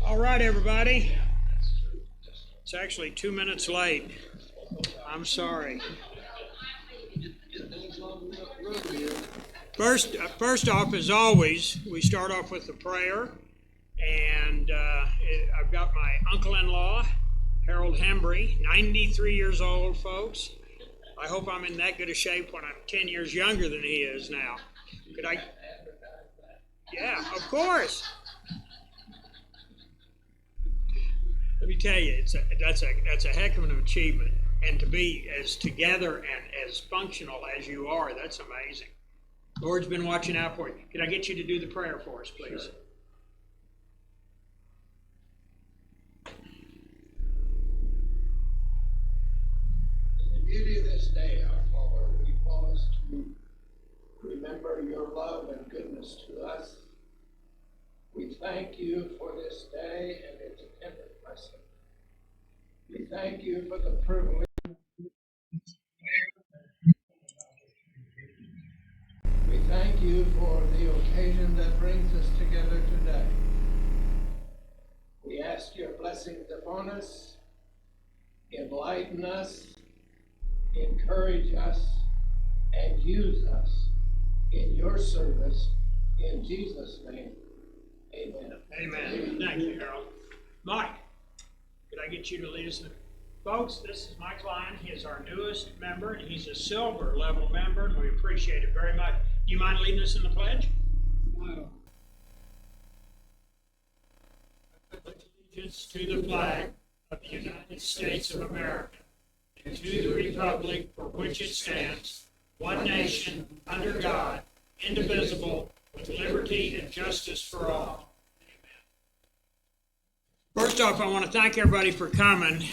All right, everybody. It's actually 2 minutes late. I'm sorry. First off, as always, we start off with a prayer. And I've got my uncle-in-law, Harold Hembry, 93 years old, folks. I hope I'm in that good a shape when I'm 10 years younger than he is now. Could I? Yeah, of course. Let me tell you, that's a heck of an achievement. And to be as together and as functional as you are, that's amazing. Lord's been watching out for you. Could I get you to do the prayer for us, please? Sure. In the beauty of this day, our Father, we pause to remember your love and goodness to us. We thank you for this day and its attendant blessing. We thank you for the privilege. We thank you for the occasion that brings us together today. We ask your blessings upon us, enlighten us, encourage us, and use us in your service. In Jesus' name, amen. Amen. Thank you, Harold. Mike, could I get you to lead us in? Folks, this is Mike Klein. He is our newest member, and he's a silver level member, and we appreciate it very much. Do you mind leading us in the pledge? No. Allegiance to the flag of the United States of America, and to the republic for which it stands, one nation, under God, indivisible, with liberty and justice for all. First off, I want to thank everybody for coming.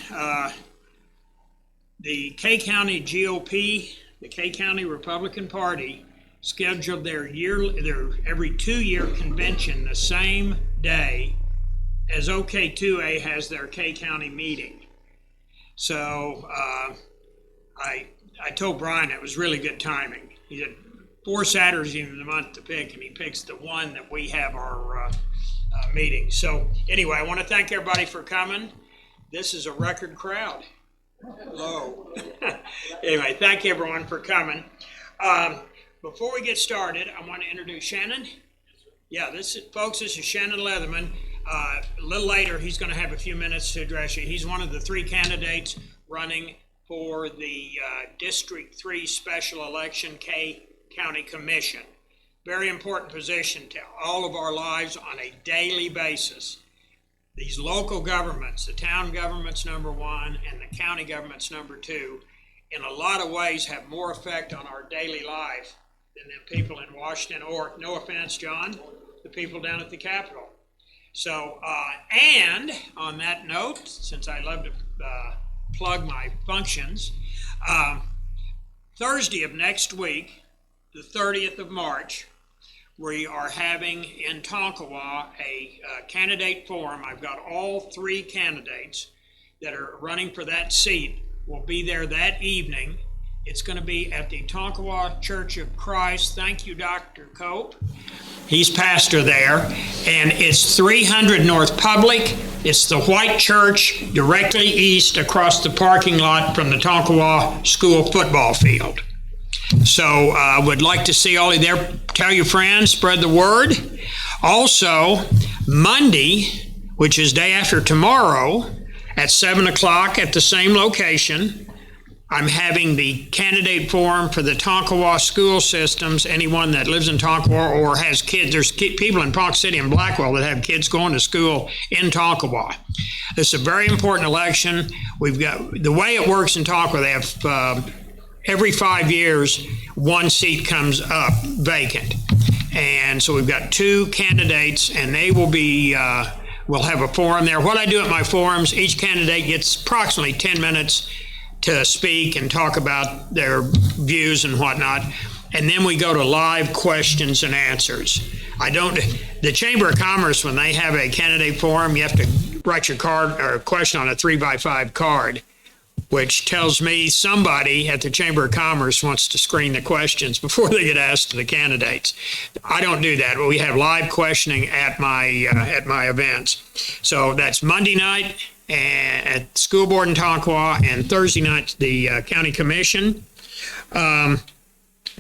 The K County GOP, the K County Republican Party, scheduled their every 2-year convention the same day as OK2A has their K County meeting. So I told Brian it was really good timing. He had 4 Saturdays in the month to pick, and he picks the one that we have our meeting. So anyway, I want to thank everybody for coming. This is a record crowd. Hello. Anyway, thank you everyone for coming. Before we get started, I want to introduce Shannon. Yeah, folks, this is Shannon Leatherman. A little later, he's going to have a few minutes to address you. He's one of the 3 candidates running for the District 3 Special Election K County Commission. Very important position to all of our lives on a daily basis. These local governments, the town government's number 1 and the county government's number 2, in a lot of ways have more effect on our daily life than the people in Washington, or, no offense, John, the people down at the Capitol. So, and on that note, since I love to plug my functions, Thursday of next week, the 30th of March, we are having in Tonkawa a candidate forum. I've got all 3 candidates that are running for that seat. Will be there that evening. It's going to be at the Tonkawa Church of Christ. Thank you, Dr. Cope. He's pastor there. And it's 300 North Public. It's the white church directly east across the parking lot from the Tonkawa School football field. So I would like to see all of you there. Tell your friends, spread the word. Also, Monday, which is day after tomorrow, at 7 o'clock at the same location, I'm having the candidate forum for the Tonkawa school systems. Anyone that lives in Tonkawa or has kids, there's people in Ponca City and Blackwell that have kids going to school in Tonkawa. This is a very important election. We've got, the way it works in Tonkawa, they have every 5 years, 1 seat comes up vacant. And so we've got 2 candidates, and they will be, we'll have a forum there. What I do at my forums, each candidate gets approximately 10 minutes to speak and talk about their views and whatnot. And then we go to live questions and answers. The Chamber of Commerce, when they have a candidate forum, you have to write your card or question on a 3x5 card. which tells me somebody at the Chamber of Commerce wants to screen the questions before they get asked to the candidates. I don't do that, but we have live questioning at my events. So that's Monday night at the school board in Tonkawa, and Thursday night the county commission.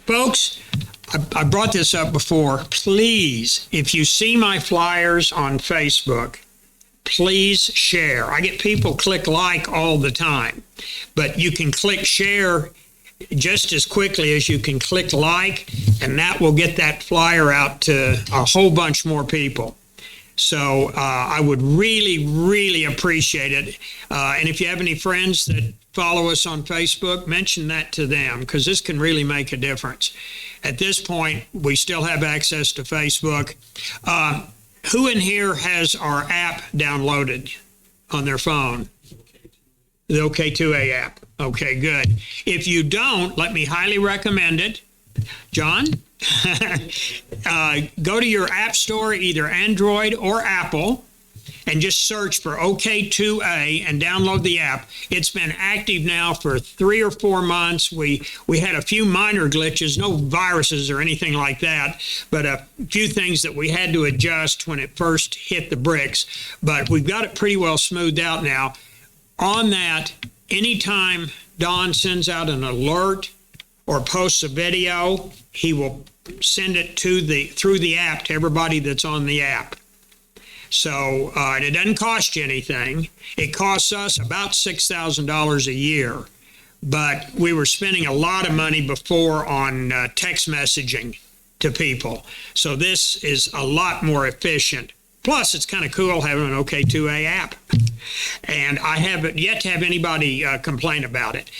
Folks, I brought this up before. Please, if you see my flyers on Facebook, please share. I get people click like all the time, but you can click share just as quickly as you can click like, and that will get that flyer out to a whole bunch more people. So I would really, really appreciate it. And if you have any friends that follow us on Facebook, mention that to them, because this can really make a difference. At this point, we still have access to Facebook. Who in here has our app downloaded on their phone? The OK2A app. Okay, good. If you don't, let me highly recommend it. John? Go to your app store, either Android or Apple, and just search for OK2A and download the app. It's been active now for 3 or 4 months. We had a few minor glitches, no viruses or anything like that, but a few things that we had to adjust when it first hit the bricks. But we've got it pretty well smoothed out now. On that, anytime Don sends out an alert or posts a video, he will send it through the app to everybody that's on the app. So and it doesn't cost you anything. It costs us about $6,000 a year, but we were spending a lot of money before on text messaging to people. So this is a lot more efficient. Plus, it's kind of cool having an OK2A app. And I haven't yet to have anybody complain about it.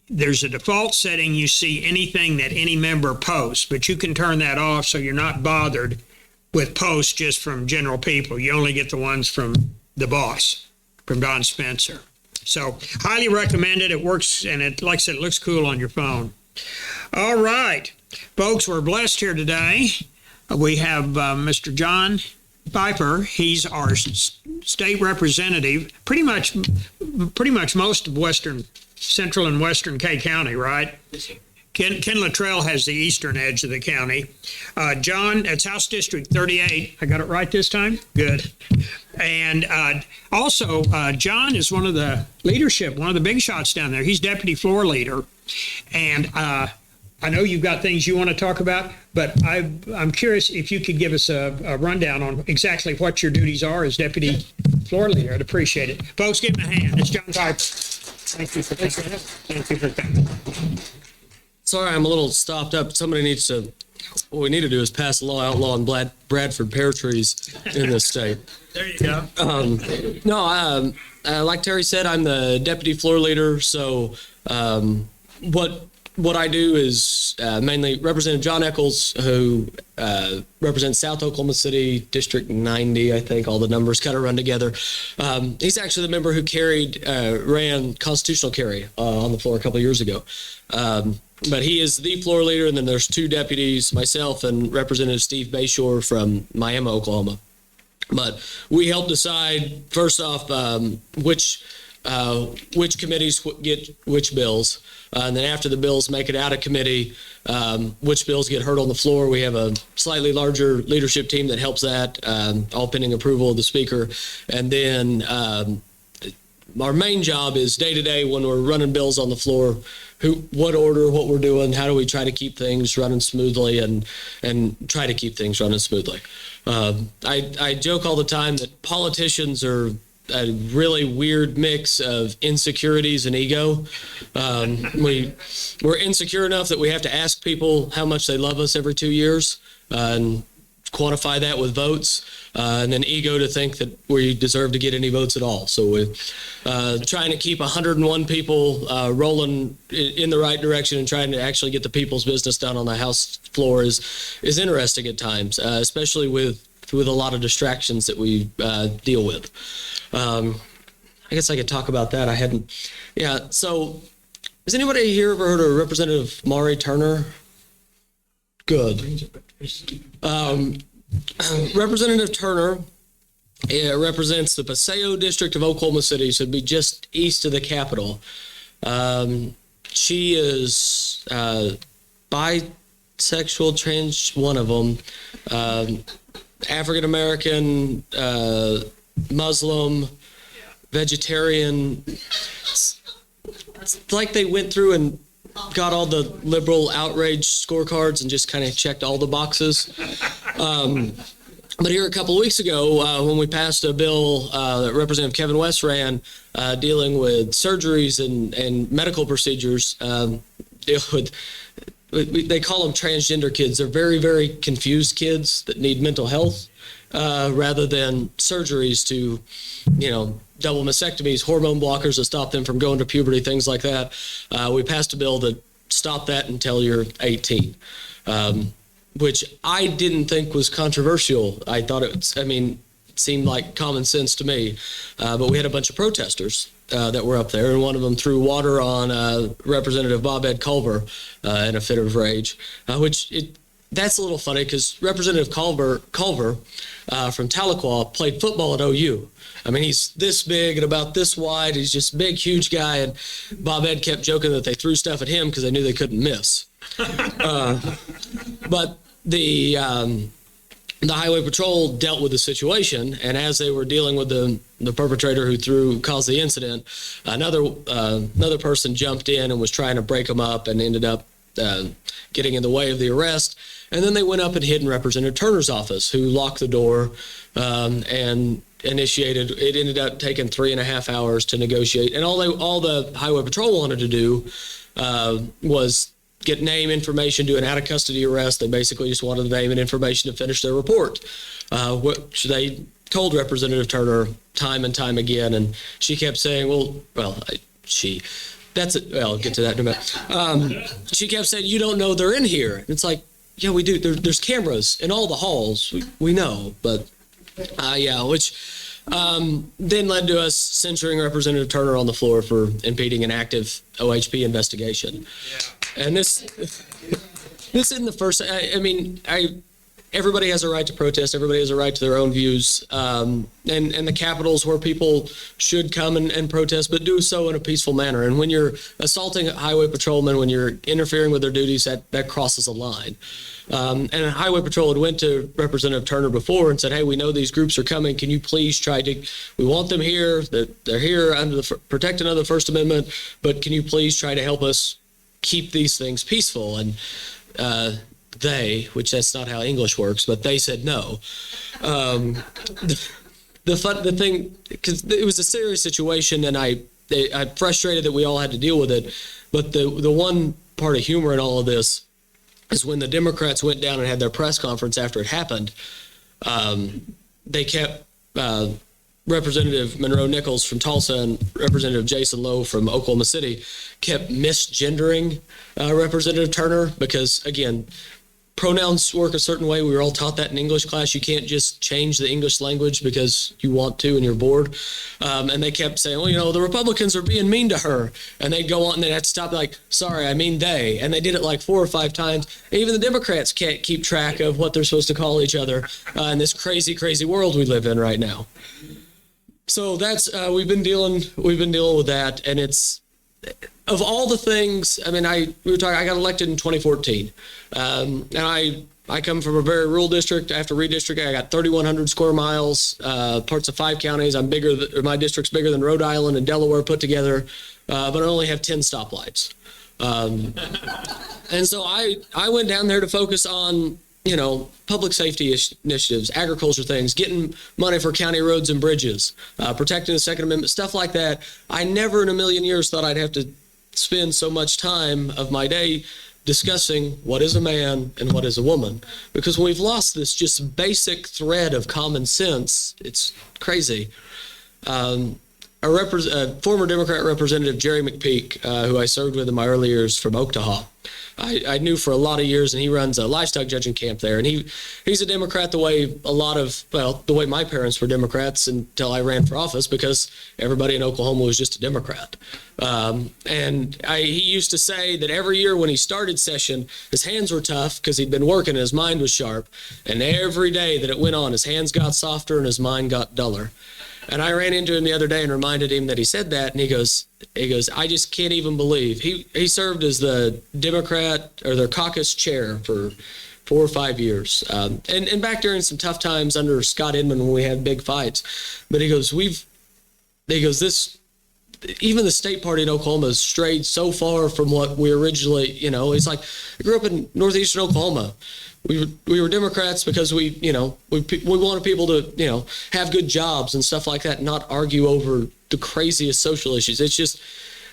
There's a default setting, you see anything that any member posts, but you can turn that off so you're not bothered with posts just from general people. You only get the ones from the boss, from Don Spencer. So highly recommend it. It works, and it, like I said, it looks cool on your phone. All right, folks, we're blessed here today. We have Mr. John Pfeiffer. He's our state representative, pretty much most of Central and Western K County, right? Ken Luttrell has the eastern edge of the county. John, it's House District 38. I got it right this time? Good. And also, John is one of the big shots down there. He's deputy floor leader. And I know you've got things you want to talk about, but I'm curious if you could give us a rundown on exactly what your duties are as deputy floor leader. I'd appreciate it. Folks, give him a hand. It's John Pfeiffer. Thank you for coming. Thank you for coming. Sorry, I'm a little stopped up. Somebody needs to, what we need to do is pass a law outlawing Bradford pear trees in this state. There you go. Like Terry said, I'm the deputy floor leader. So what I do is mainly Representative John Eccles, who represents South Oklahoma City, District 90, I think all the numbers kind of run together. He's actually the member who ran constitutional carry on the floor a couple of years ago. But he is the floor leader, and then there's 2 deputies, myself and Representative Steve Bayshore from Miami, Oklahoma. But we help decide, first off, which committees get which bills. And then after the bills make it out of committee, which bills get heard on the floor. We have a slightly larger leadership team that helps that, all pending approval of the speaker. And then our main job is day-to-day when we're running bills on the floor, what order, what we're doing, how do we try to keep things running smoothly and try to keep things running smoothly. I joke all the time that politicians are a really weird mix of insecurities and ego. We're insecure enough that we have to ask people how much they love us every 2 years and quantify that with votes, and then ego to think that we deserve to get any votes at all. So we're trying to keep 101 people rolling in the right direction and trying to actually get the people's business done on the House floor is interesting at times, especially with a lot of distractions that we deal with. I guess I could talk about that. I hadn't. Yeah. So has anybody here ever heard of Representative Maury Turner? Good. Representative Turner It represents the Paseo district of Oklahoma City, so it'd be just east of the Capitol. She is bisexual, trans, one of them, African American, Muslim, vegetarian. It's like they went through and got all the liberal outrage scorecards and just kind of checked all the boxes. But here a couple of weeks ago, when we passed a bill that Representative Kevin West ran, dealing with surgeries and medical procedures, deal with, they call them transgender kids. They're very, very confused kids that need mental health rather than surgeries to, double mastectomies, hormone blockers that stop them from going to puberty, things like that. We passed a bill that stopped that until you're 18. Which I didn't think was controversial. I thought it seemed like common sense to me. But we had a bunch of protesters that were up there, and one of them threw water on Representative Bob Ed Culver in a fit of rage, that's a little funny because Representative Culver from Tahlequah played football at OU. He's this big and about this wide. He's just a big, huge guy, and Bob Ed kept joking that they threw stuff at him because they knew they couldn't miss. But the Highway Patrol dealt with the situation, and as they were dealing with the perpetrator who caused the incident, another person jumped in and was trying to break them up and ended up getting in the way of the arrest. And then they went up and hid in Representative Turner's office, who locked the door and initiated. It ended up taking 3.5 hours to negotiate, and all the Highway Patrol wanted to do was get name information, do an out-of-custody arrest. They basically just wanted the name and information to finish their report, which they told Representative Turner time and time again, and she kept saying, that's it. Well, I'll get to that in a minute. She kept saying, you don't know they're in here. And it's like, yeah, we do. There's cameras in all the halls. We know, but which then led to us censuring Representative Turner on the floor for impeding an active OHP investigation. Yeah. And this isn't the first. Everybody has a right to protest. Everybody has a right to their own views. And the capitals where people should come and protest, but do so in a peaceful manner. And when you're assaulting highway patrolmen, when you're interfering with their duties, that crosses a line. And Highway Patrol had went to Representative Turner before and said, hey, we know these groups are coming. Can you please we want them here. They're here under protected under the First Amendment, but can you please try to help us keep these things peaceful? And which that's not how English works, but they said no. The thing, because it was a serious situation, and I'm frustrated that we all had to deal with it. But the one part of humor in all of this is when the Democrats went down and had their press conference after it happened. They kept Representative Monroe Nichols from Tulsa and Representative Jason Lowe from Oklahoma City kept misgendering Representative Turner because, again, pronouns work a certain way. We were all taught that in English class. You can't just change the English language because you want to and you're bored. And they kept saying, the Republicans are being mean to her. And they'd go on and they'd have to stop like, sorry, I mean they. And they did it like 4 or 5 times. Even the Democrats can't keep track of what they're supposed to call each other in this crazy, crazy world we live in right now. So that's we've been dealing with that, and it's of all the things. I got elected in 2014, and I come from a very rural district. After redistricting, I got 3,100 square miles, parts of 5 counties. My district's bigger than Rhode Island and Delaware put together, but I only have 10 stoplights. And so I went down there to focus on public safety initiatives, agriculture things, getting money for county roads and bridges, protecting the Second Amendment, stuff like that. I never in a million years thought I'd have to spend so much time of my day discussing what is a man and what is a woman. Because when we've lost this just basic thread of common sense, it's crazy. former Democrat Representative Jerry McPeak, who I served with in my early years from OK2A. I knew for a lot of years, and he runs a livestock judging camp there. And he's a Democrat the way the way my parents were Democrats until I ran for office, because everybody in Oklahoma was just a Democrat. He used to say that every year when he started session, his hands were tough because he'd been working and his mind was sharp. And every day that it went on, his hands got softer and his mind got duller. And I ran into him the other day and reminded him that he said that, and he goes, I just can't even believe. He served as the Democrat or their caucus chair for 4 or 5 years. And back during some tough times under Scott Inman when we had big fights. But he goes, even the state party in Oklahoma has strayed so far from what we originally, it's like, I grew up in northeastern Oklahoma. We were Democrats because we wanted people to, have good jobs and stuff like that, and not argue over the craziest social issues. It's just,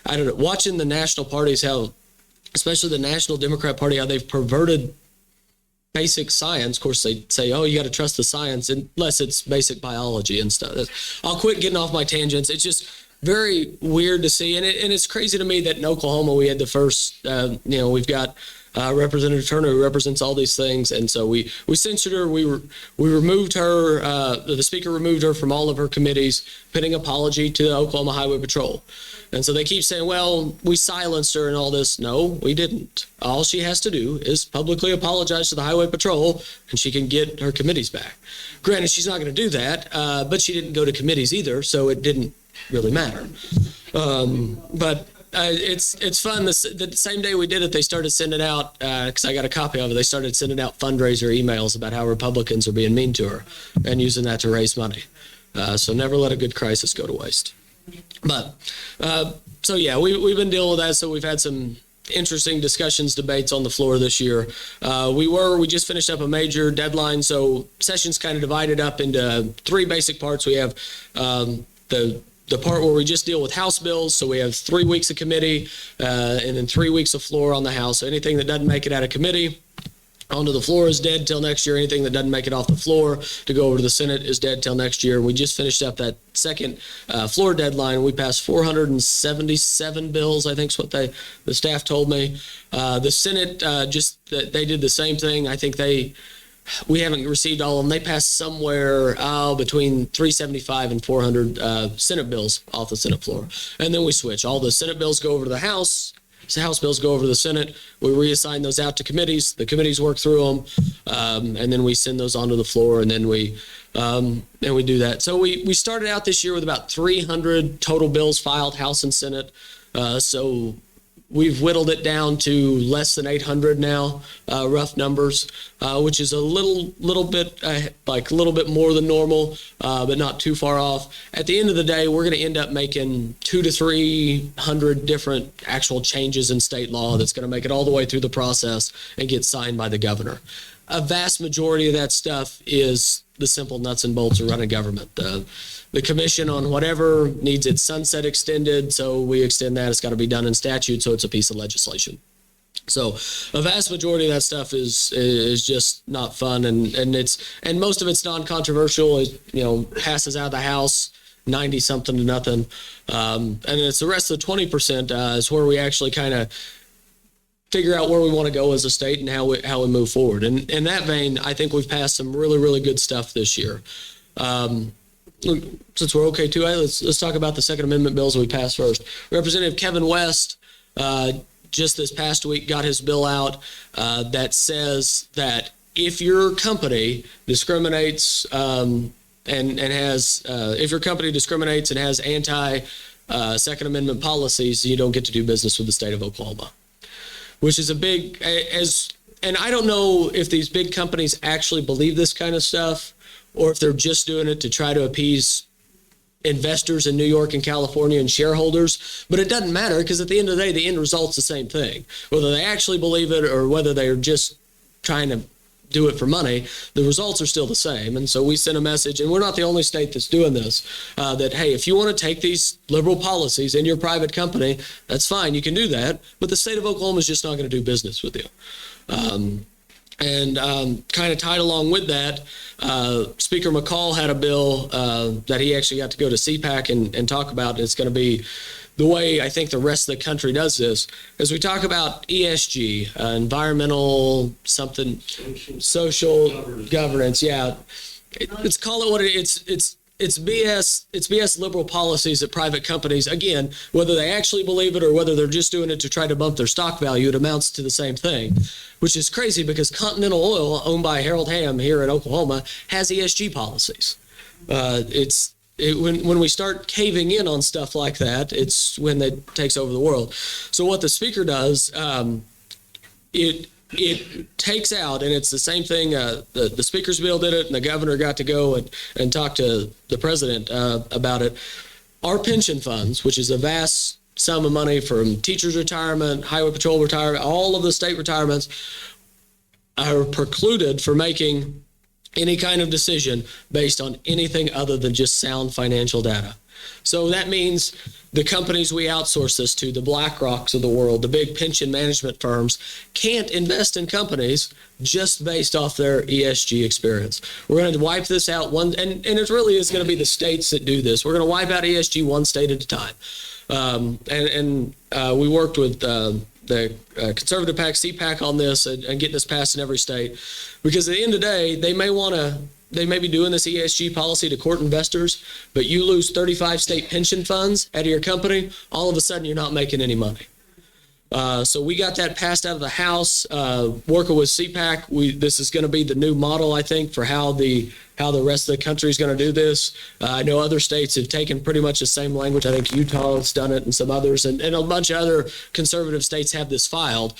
I don't know, watching the national parties, especially the National Democrat Party, how they've perverted basic science. Of course, they say, oh, you got to trust the science unless it's basic biology and stuff. I'll quit getting off my tangents. It's just very weird to see. And it's crazy to me that in Oklahoma we had the first, we've got Representative Turner, who represents all these things, and so we censured her. We removed her. The speaker removed her from all of her committees, pending apology to the Oklahoma Highway Patrol. And so they keep saying, well, we silenced her and all this. No, we didn't. All she has to do is publicly apologize to the Highway Patrol, and she can get her committees back. Granted, she's not going to do that, but she didn't go to committees either, so it didn't really matter. But it's fun. The same day we did it, they started sending out, because I got a copy of it, they started sending out fundraiser emails about how Republicans are being mean to her and using that to raise money. So never let a good crisis go to waste. But so yeah, we've been dealing with that. So we've had some interesting discussions, debates on the floor this year. We just finished up a major deadline. So session's kind of divided up into 3 basic parts. We have the part where we just deal with House bills. So we have 3 weeks of committee and then 3 weeks of floor on the House. So anything that doesn't make it out of committee onto the floor is dead till next year. Anything that doesn't make it off the floor to go over to the Senate is dead till next year. We just finished up that second floor deadline. We passed 477 bills, I think is what the staff told me. The Senate, they did the same thing. I think we haven't received all of them. They passed somewhere between 375 and 400 Senate bills off the Senate floor. And then we switch. All the Senate bills go over to the House. The House bills go over to the Senate. We reassign those out to committees. The committees work through them, and then we send those onto the floor, and then we do that. So we started out this year with about 300 total bills filed, House and Senate. So we've whittled it down to less than 800 now, rough numbers, which is a little bit more than normal, but not too far off. At the end of the day, we're going to end up making 200 to 300 different actual changes in state law that's going to make it all the way through the process and get signed by the governor. A vast majority of that stuff is the simple nuts and bolts of running government. The commission on whatever needs its sunset extended, so we extend that. It's got to be done in statute, so it's a piece of legislation. So a vast majority of that stuff is just not fun, and most of it's non-controversial. It passes out of the House 90-something to nothing, and it's the rest of the 20% is where we actually kind of figure out where we want to go as a state and how we move forward. And in that vein, I think we've passed some really, really good stuff this year. Since we're OK2A, let's talk about the Second Amendment bills we passed first. Representative Kevin West just this past week got his bill out that says that if your company discriminates if your company discriminates and has anti Second Amendment policies, you don't get to do business with the state of Oklahoma, which is a big and I don't know if these big companies actually believe this kind of stuff, or if they're just doing it to try to appease investors in New York and California and shareholders. But it doesn't matter, because at the end of the day, the end result's the same thing. Whether they actually believe it or whether they're just trying to do it for money, the results are still the same. And so we sent a message, and we're not the only state that's doing this, that, hey, if you want to take these liberal policies in your private company, that's fine, you can do that, but the state of Oklahoma is just not going to do business with you. And kind of tied along with that, Speaker McCall had a bill that he actually got to go to CPAC and talk about. It's going to be the way I think the rest of the country does this. As we talk about ESG, environmental something, social governance, yeah. Let's call it what it is. It's BS. It's BS liberal policies that private companies, again, whether they actually believe it or whether they're just doing it to try to bump their stock value, it amounts to the same thing, which is crazy because Continental Oil, owned by Harold Hamm here in Oklahoma, has ESG policies. When we start caving in on stuff like that, it's when it takes over the world. So what the speaker does, it takes out, and it's the same thing, the speaker's bill did it, and the governor got to go and talk to the president about it. Our pension funds, which is a vast sum of money from teachers' retirement, highway patrol retirement, all of the state retirements, are precluded for making any kind of decision based on anything other than just sound financial data. So that means the companies we outsource this to, the BlackRocks of the world, the big pension management firms, can't invest in companies just based off their ESG experience. We're going to wipe this out and it really is going to be the states that do this. We're going to wipe out ESG one state at a time. We worked with the conservative PAC, CPAC on this and getting this passed in every state, because at the end of the day, they may be doing this ESG policy to court investors, but you lose 35 state pension funds out of your company, all of a sudden you're not making any money. So we got that passed out of the House, working with CPAC. This is going to be the new model, I think, for how the rest of the country is going to do this. I know other states have taken pretty much the same language. I think Utah has done it and some others, and a bunch of other conservative states have this filed.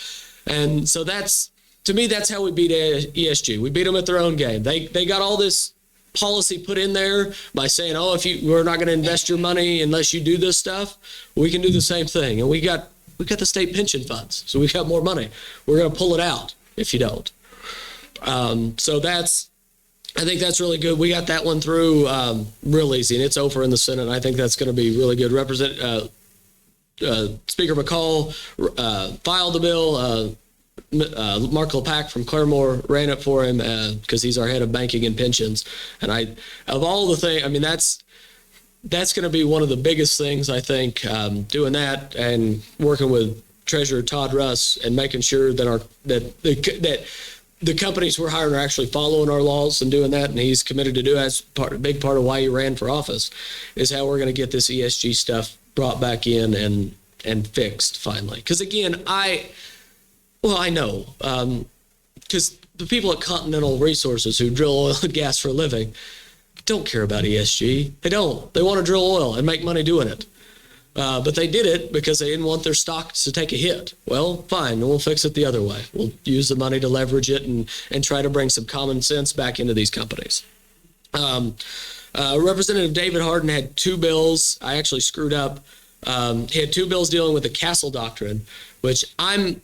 And so to me, that's how we beat ESG. We beat them at their own game. They got all this policy put in there by saying, oh, we're not going to invest your money unless you do this stuff. We can do the same thing. And we got the state pension funds, so we got more money. We're going to pull it out if you don't. So I think that's really good. We got that one through real easy, and it's over in the Senate. I think that's going to be really good. Speaker McCall filed the bill. Mark Lepak from Claremore ran it for him because he's our head of banking and pensions. And of all the things, I mean, that's going to be one of the biggest things, I think, doing that and working with Treasurer Todd Russ and making sure that the companies we're hiring are actually following our laws and doing that. And he's committed to do that. That's a big part of why he ran for office, is how we're going to get this ESG stuff brought back in and fixed finally. Because again, I know, because the people at Continental Resources who drill oil and gas for a living don't care about ESG. They don't. They want to drill oil and make money doing it. But they did it because they didn't want their stocks to take a hit. Well, fine. We'll fix it the other way. We'll use the money to leverage it and try to bring some common sense back into these companies. Representative David Hardin had two bills. I actually screwed up. He had two bills dealing with the Castle Doctrine, which I'm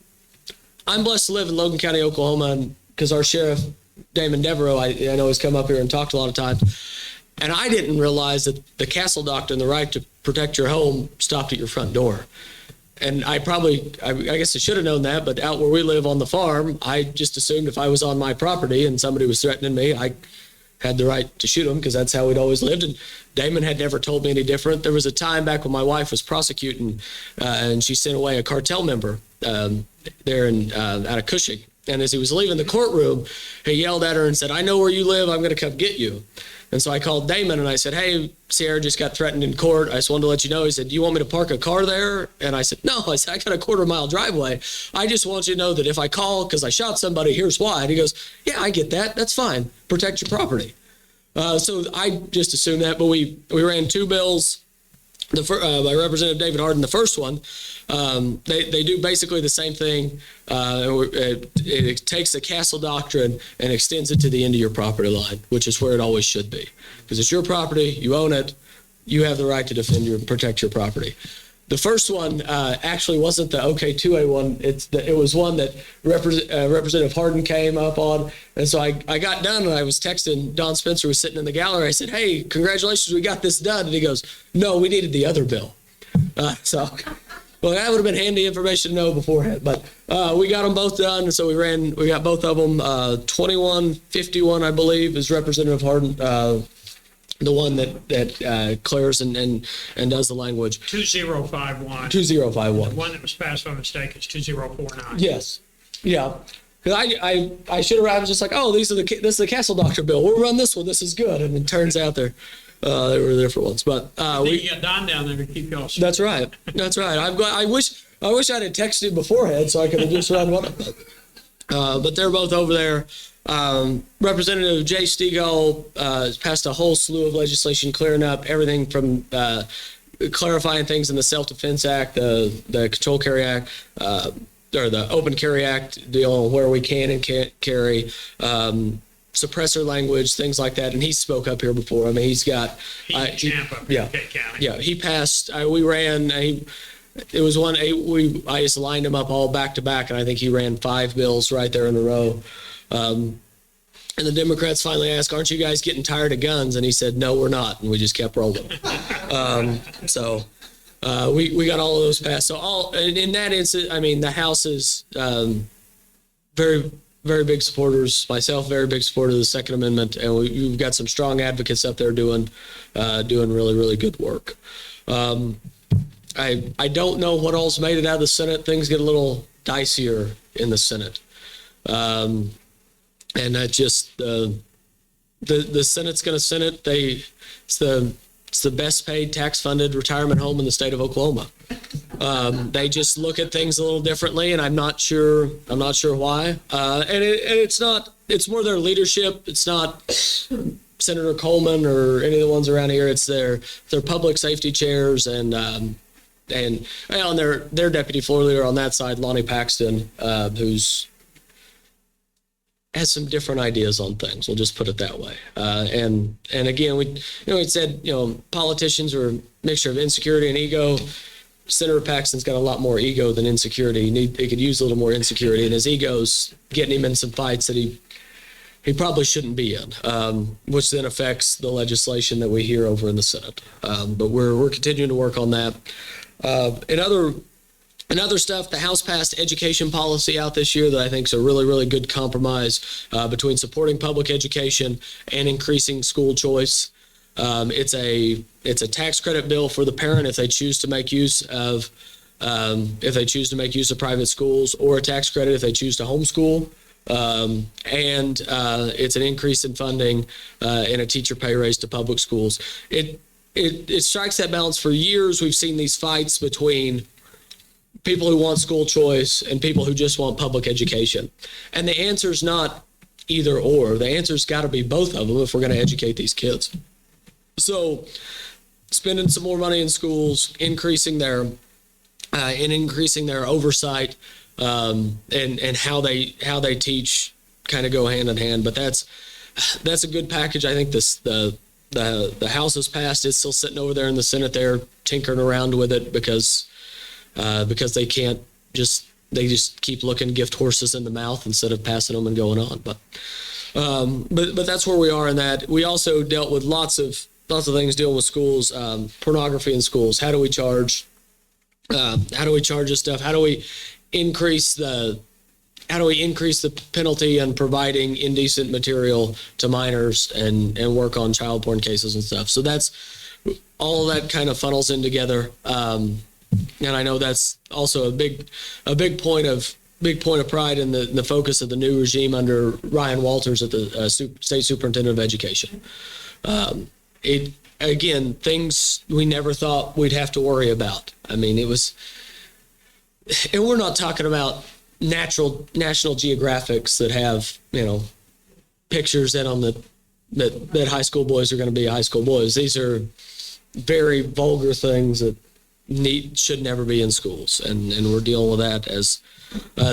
blessed to live in Logan County, Oklahoma, because our sheriff, Damon Devereaux, I know has come up here and talked a lot of times. And I didn't realize that the Castle Doctrine, the right to protect your home, stopped at your front door. And I guess I should have known that, but out where we live on the farm, I just assumed if I was on my property and somebody was threatening me, I had the right to shoot them because that's how we'd always lived. And Damon had never told me any different. There was a time back when my wife was prosecuting and she sent away a cartel member there out of Cushing. And as he was leaving the courtroom, he yelled at her and said, "I know where you live. I'm going to come get you." And so I called Damon and I said, "Hey, Sierra just got threatened in court. I just wanted to let you know." He said, "Do you want me to park a car there?" And I said, "No." I said, "I got a 1/4-mile driveway. I just want you to know that if I call because I shot somebody, here's why." And he goes, "Yeah, I get that. That's fine. Protect your property." So I just assumed that, but we ran two bills. By Representative David Hardin, the first one, they do basically the same thing. It takes the Castle Doctrine and extends it to the end of your property line, which is where it always should be. Because it's your property, you own it, you have the right to defend and protect your property. The first one actually wasn't the OK2A one. It was one that Representative Hardin came up on. And so I got done and I was texting Don Spencer, who was sitting in the gallery. I said, "Hey, congratulations, we got this done." And he goes, "No, we needed the other bill." So Well, that would have been handy information to know beforehand, but we got them both done. So we got both of them. 2151, I believe, is Representative Harden, the one that clears and does the language. 2051. 2051. The one that was passed by mistake is 2049. Yes. Yeah. Because I should have. I was just like, oh, this is the Castle Doctor bill. We'll run this one. This is good. And it turns out they were different ones. But You got Don down there to keep y'all. That's right. That's right. I wish I'd have texted beforehand so I could have just run one. But they're both over there. Representative Jay Stegall has passed a whole slew of legislation clearing up everything from clarifying things in the Self-Defense Act, the Control Carry Act, or the Open Carry Act, dealing with where we can and can't carry, suppressor language, things like that. And he spoke up here before. I mean, he's got. He's a champ up in Pitt County. Yeah, he passed. We ran. It was one. I just lined him up all back to back, and I think he ran 5 bills right there in a row. And the Democrats finally asked, "Aren't you guys getting tired of guns?" And he said, "No, we're not." And we just kept rolling. So we got all of those passed. So in that instance, I mean, the House is very, very big supporters. Myself, very big supporter of the Second Amendment, and we've got some strong advocates up there doing really, really good work. I don't know what all's made it out of the Senate. Things get a little dicier in the Senate. And that just the Senate's going to Senate. It's the best paid tax funded retirement home in the state of Oklahoma. They just look at things a little differently, and I'm not sure why. And it's not. It's more their leadership. It's not Senator Coleman or any of the ones around here. It's their public safety chairs and their deputy floor leader on that side, Lonnie Paxton, who's has some different ideas on things. We'll just put it that way. And again, we said, politicians are a mixture of insecurity and ego. Senator Paxton's got a lot more ego than insecurity. He could use a little more insecurity, and his ego's getting him in some fights that he probably shouldn't be in, which then affects the legislation that we hear over in the Senate. But we're continuing to work on that. In other stuff, the House passed education policy out this year that I think is a really, really good compromise between supporting public education and increasing school choice. It's a tax credit bill for the parent if they choose to make use of private schools, or a tax credit if they choose to homeschool. And it's an increase in funding and a teacher pay raise to public schools. It strikes that balance. For years, we've seen these fights between people who want school choice and people who just want public education. And the answer is not either or. The answer's got to be both of them if we're going to educate these kids. So spending some more money in schools, increasing their oversight, and how they teach kind of go hand in hand. But that's a good package. I think the House has passed. It's still sitting over there in the Senate. They're tinkering around with it because they can't they just keep looking gift horses in the mouth instead of passing them and going on. But that's where we are in that. We also dealt with lots of things dealing with schools, pornography in schools. How do we charge this stuff? How do we increase the penalty on providing indecent material to minors and work on child porn cases and stuff? So that's all of that kind of funnels in together. And I know that's also a big point of pride in the focus of the new regime under Ryan Walters at the State Superintendent of Education. Again, things we never thought we'd have to worry about. I mean, and we're not talking about National Geographics that have, pictures in them that high school boys are going to be high school boys. These are very vulgar things that should never be in schools, and we're dealing with that as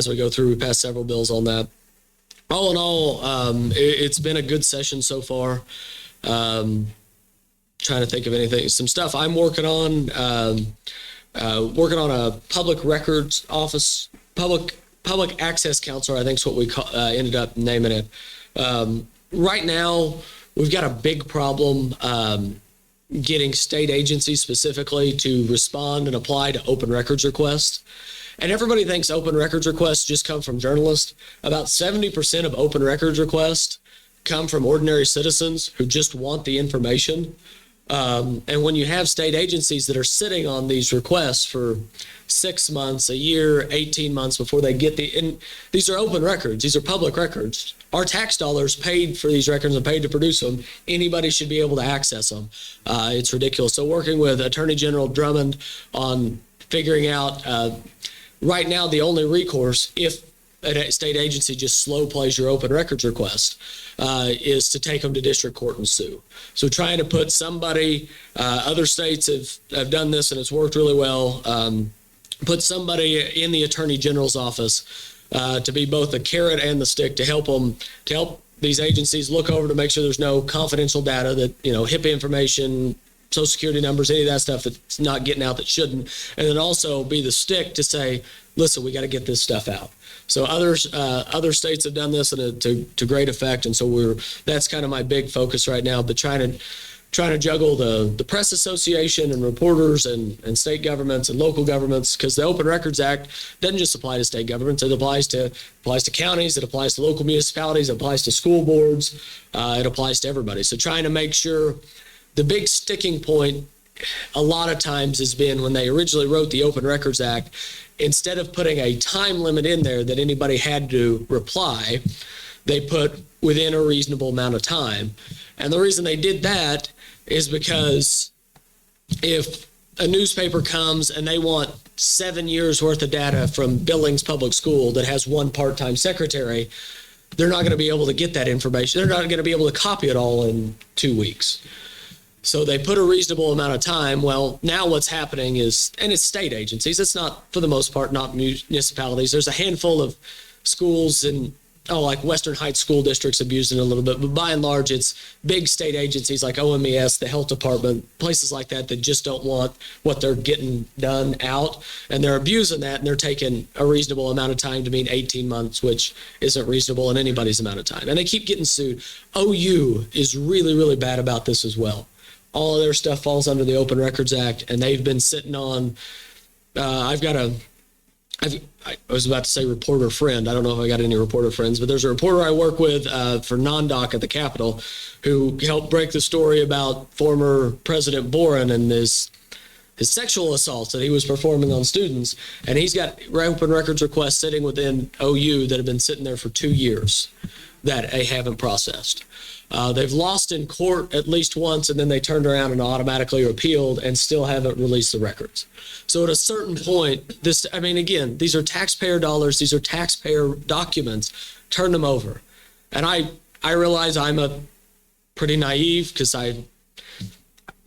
we go through. We passed several bills on that. All in all, it's been a good session so far. Trying to think of anything. Some stuff I'm working on a public records office, public access counselor, I think is what we ended up naming it. Right now, we've got a big problem getting state agencies specifically to respond and apply to open records requests. And everybody thinks open records requests just come from journalists. About 70% of open records requests come from ordinary citizens who just want the information. And when you have state agencies that are sitting on these requests for 6 months, a year, 18 months before they get and these are open records, these are public records. Our tax dollars paid for these records and paid to produce them. Anybody should be able to access them. It's ridiculous. So working with Attorney General Drummond on figuring out, right now the only recourse, if a state agency just slow plays your open records request, is to take them to district court and sue. So trying to put somebody, other states have done this and it's worked really well, put somebody in the Attorney General's office to be both the carrot and the stick to help these agencies look over to make sure there's no confidential data that, HIPAA information, Social Security numbers, any of that stuff that's not getting out that shouldn't, and then also be the stick to say, listen, we got to get this stuff out. So other states have done this and to great effect, and so that's kind of my big focus right now. But trying to juggle the press association and reporters and state governments and local governments, because the Open Records Act doesn't just apply to state governments. It applies to counties, it applies to local municipalities, it applies to school boards, it applies to everybody. So trying to make sure the big sticking point a lot of times has been when they originally wrote the Open Records Act, instead of putting a time limit in there that anybody had to reply, they put within a reasonable amount of time. And the reason they did that is because if a newspaper comes and they want 7 years worth of data from Billings Public School that has one part-time secretary, they're not going to be able to get that information. They're not going to be able to copy it all in 2 weeks. So they put a reasonable amount of time. Well, now what's happening is, and it's state agencies, it's not, for the most part, not municipalities. There's a handful of schools and, like Western Heights School Districts have used it a little bit, but by and large, it's big state agencies like OMES, the health department, places like that just don't want what they're getting done out, and they're abusing that, and they're taking a reasonable amount of time to mean 18 months, which isn't reasonable in anybody's amount of time. And they keep getting sued. OU is really, really bad about this as well. All of their stuff falls under the Open Records Act, and they've been sitting on, I was about to say reporter friend. I don't know if I got any reporter friends, but there's a reporter I work with for non-doc at the Capitol who helped break the story about former President Boren and his sexual assaults that he was performing on students. And he's got open records requests sitting within OU that have been sitting there for 2 years that they haven't processed. They've lost in court at least once, and then they turned around and automatically appealed and still haven't released the records. So at a certain point, again, these are taxpayer dollars. These are taxpayer documents. Turn them over. And I realize I'm a pretty naive because I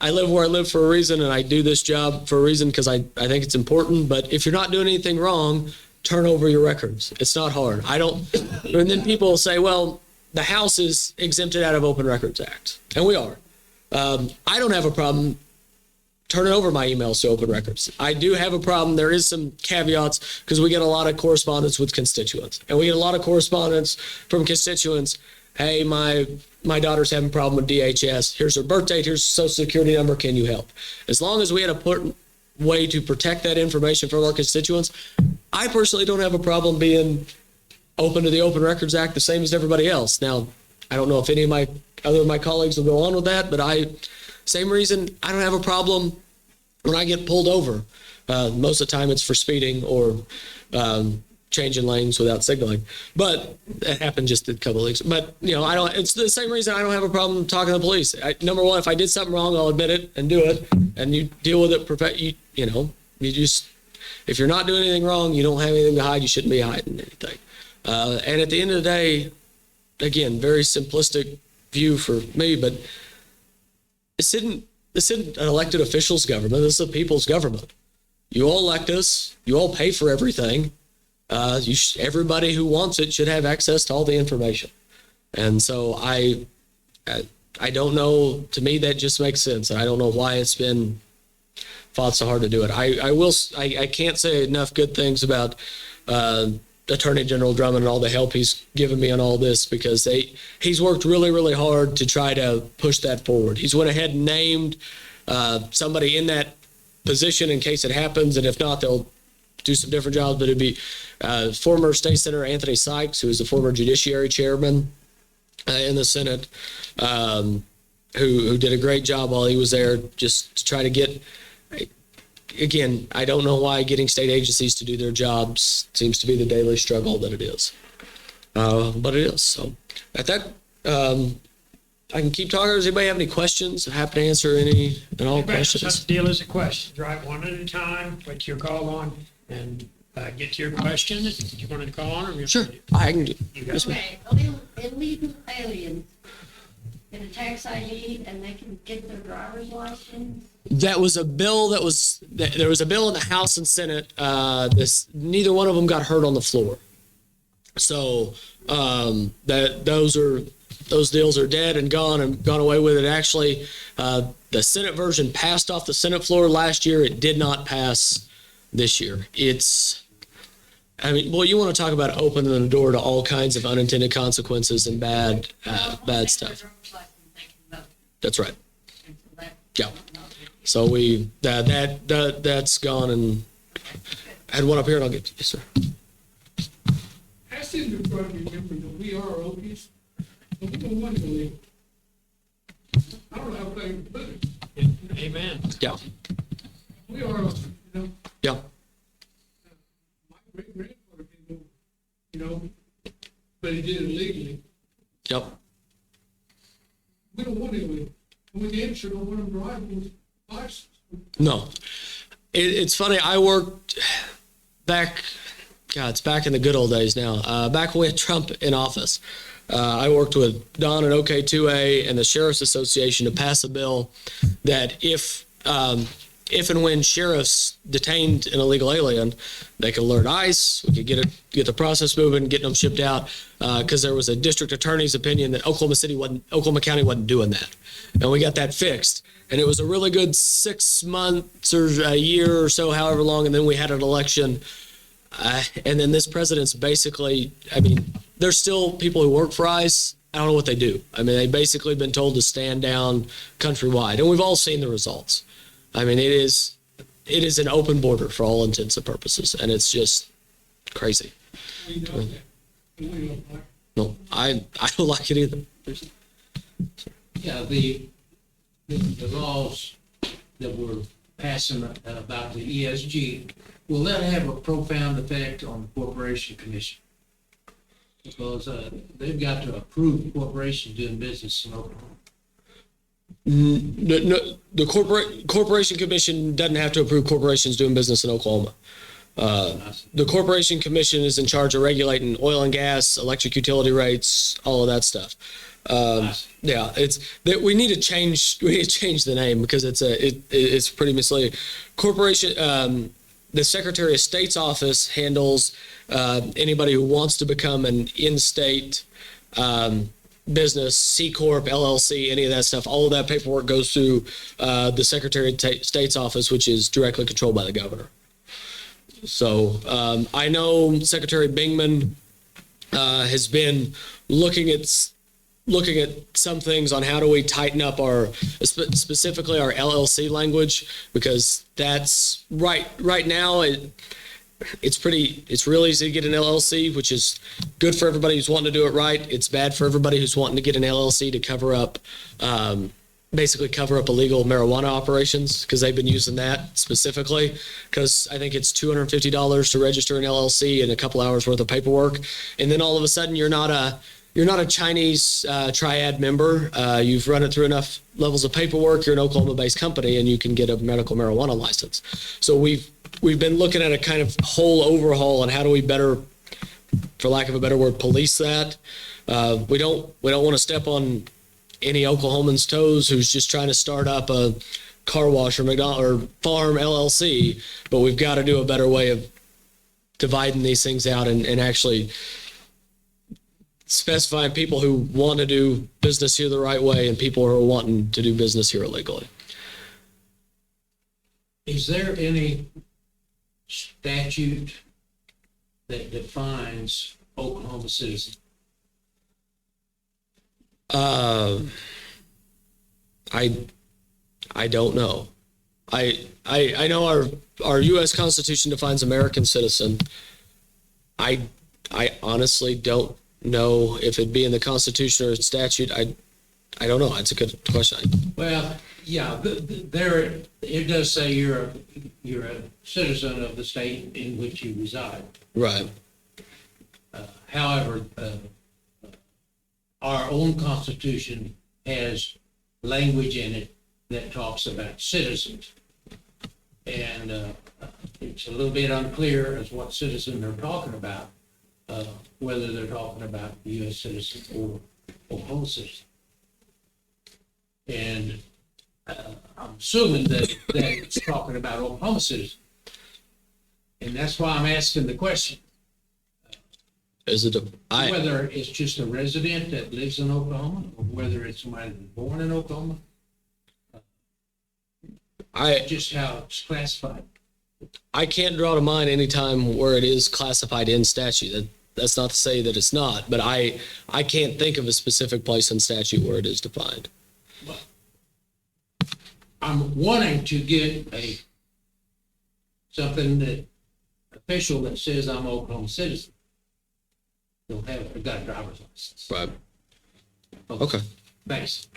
live where I live for a reason, and I do this job for a reason because I think it's important. But if you're not doing anything wrong, turn over your records. It's not hard. And then people will say, well, the House is exempted out of Open Records Act, and we are. I don't have a problem turning over my emails to Open Records. I do have a problem. There is some caveats because we get a lot of correspondence with constituents, and we get a lot of correspondence from constituents. Hey, my daughter's having a problem with DHS. Here's her birth date. Here's her social security number. Can you help? As long as we had a way to protect that information from our constituents, I personally don't have a problem being open to the Open Records Act the same as everybody else. Now, I don't know if any of my colleagues will go on with that, but same reason, I don't have a problem when I get pulled over. Most of the time it's for speeding or changing lanes without signaling. But that happened just a couple of weeks. But, it's the same reason I don't have a problem talking to the police. Number one, if I did something wrong, I'll admit it and do it. And you deal with it, if you're not doing anything wrong, you don't have anything to hide, you shouldn't be hiding anything. And at the end of the day, again, very simplistic view for me, but this isn't an elected officials government. This is a people's government. You all elect us. You all pay for everything. Everybody who wants it should have access to all the information. And so I don't know. To me, that just makes sense. I don't know why it's been fought so hard to do it. I can't say enough good things about Attorney General Drummond and all the help he's given me on all this, because he's worked really, really hard to try to push that forward. He's went ahead and named somebody in that position in case it happens, and if not, they'll do some different jobs. But it'd be former State Senator Anthony Sykes, who is the former Judiciary Chairman in the Senate, who did a great job while he was there, just to try to get. Again, I don't know why getting state agencies to do their jobs seems to be the daily struggle that it is. But it is. So at that, I can keep talking. Does anybody have any questions? I'm happy to answer any and all questions. Let's deal as a question, right? One at a time, put your call on and get to your question. If you wanted to call on, or Sure, I can do. You got Yes, ma'am. Okay, illegal aliens get a tax ID and they can get their driver's license. That was a bill there was a bill in the House and Senate. Neither one of them got heard on the floor. So those deals are dead and gone away with it. Actually, the Senate version passed off the Senate floor last year. It did not pass this year. You want to talk about opening the door to all kinds of unintended consequences and bad stuff. That's right. Yeah. So that's gone, and I had one up here, and I'll get to you, sir. I seem to try to remember that we are Okies, but we don't want to believe. I don't know how to put it. Amen. Yeah. We are, Yeah. my great grandfather did, but he did it legally. Yep. We don't want to, and we damn sure don't want them driving with license. No. It's funny. I worked back. God, it's back in the good old days now. Back when we had Trump in office, I worked with Don and OK2A and the Sheriff's Association to pass a bill that if and when sheriffs detained an illegal alien, they could alert ICE. We could get the process moving, getting them shipped out. Because there was a district attorney's opinion that Oklahoma County wasn't doing that, and we got that fixed. And it was a really good 6 months or a year or so, however long, and then we had an election. And then this president's basically, there's still people who work for ICE. I don't know what they do. They've basically been told to stand down countrywide, and we've all seen the results. It is an open border for all intents and purposes, and it's just crazy. We know that, and we don't like it. No, I don't like it either. Yeah, the laws that we're passing about the ESG, will that have a profound effect on the Corporation Commission? Because they've got to approve corporations doing business in Oklahoma. No, the Corporation Commission doesn't have to approve corporations doing business in Oklahoma. The Corporation Commission is in charge of regulating oil and gas, electric utility rates, all of that stuff. Yeah, we need to change the name because it's pretty misleading. Corporation, the Secretary of State's office handles anybody who wants to become an in-state business, C Corp, LLC, any of that stuff. All of that paperwork goes through the Secretary of State's office, which is directly controlled by the governor. So I know Secretary Bingman has been looking at some things on how do we tighten up specifically our LLC language, because that's right now it's real easy to get an LLC, which is good for everybody who's wanting to do it right. It's bad for everybody who's wanting to get an LLC to basically cover up illegal marijuana operations, because they've been using that specifically, because I think it's $250 to register an LLC and a couple hours worth of paperwork. And then all of a sudden you're not a Chinese triad member. You've run it through enough levels of paperwork. You're an Oklahoma-based company, and you can get a medical marijuana license. So we've been looking at a kind of whole overhaul on how do we better, for lack of a better word, police that. We don't want to step on any Oklahoman's toes who's just trying to start up a car wash or McDonald's or farm LLC, but we've got to do a better way of dividing these things out and actually specifying people who want to do business here the right way and people who are wanting to do business here illegally. Is there any statute that defines Oklahoma citizen? I don't know. I know our U.S. Constitution defines American citizen. I honestly don't know if it'd be in the Constitution or statute. I don't know. That's a good question. Well, yeah, there, it does say you're a citizen of the state in which you reside. Right. However, our own Constitution has language in it that talks about citizens. And it's a little bit unclear as what citizen they're talking about, whether they're talking about U.S. citizen or Oklahoma citizen. And I'm assuming that it's talking about Oklahoma citizen. And that's why I'm asking the question. Is it Whether it's just a resident that lives in Oklahoma, or whether it's somebody that's born in Oklahoma, just how it's classified. I can't draw to mind any time where it is classified in statute. That's not to say that it's not, but I can't think of a specific place in statute where it is defined. I'm wanting to get something that official that says I'm an Oklahoma citizen. I've got a driver's license. Right. Okay. Thanks.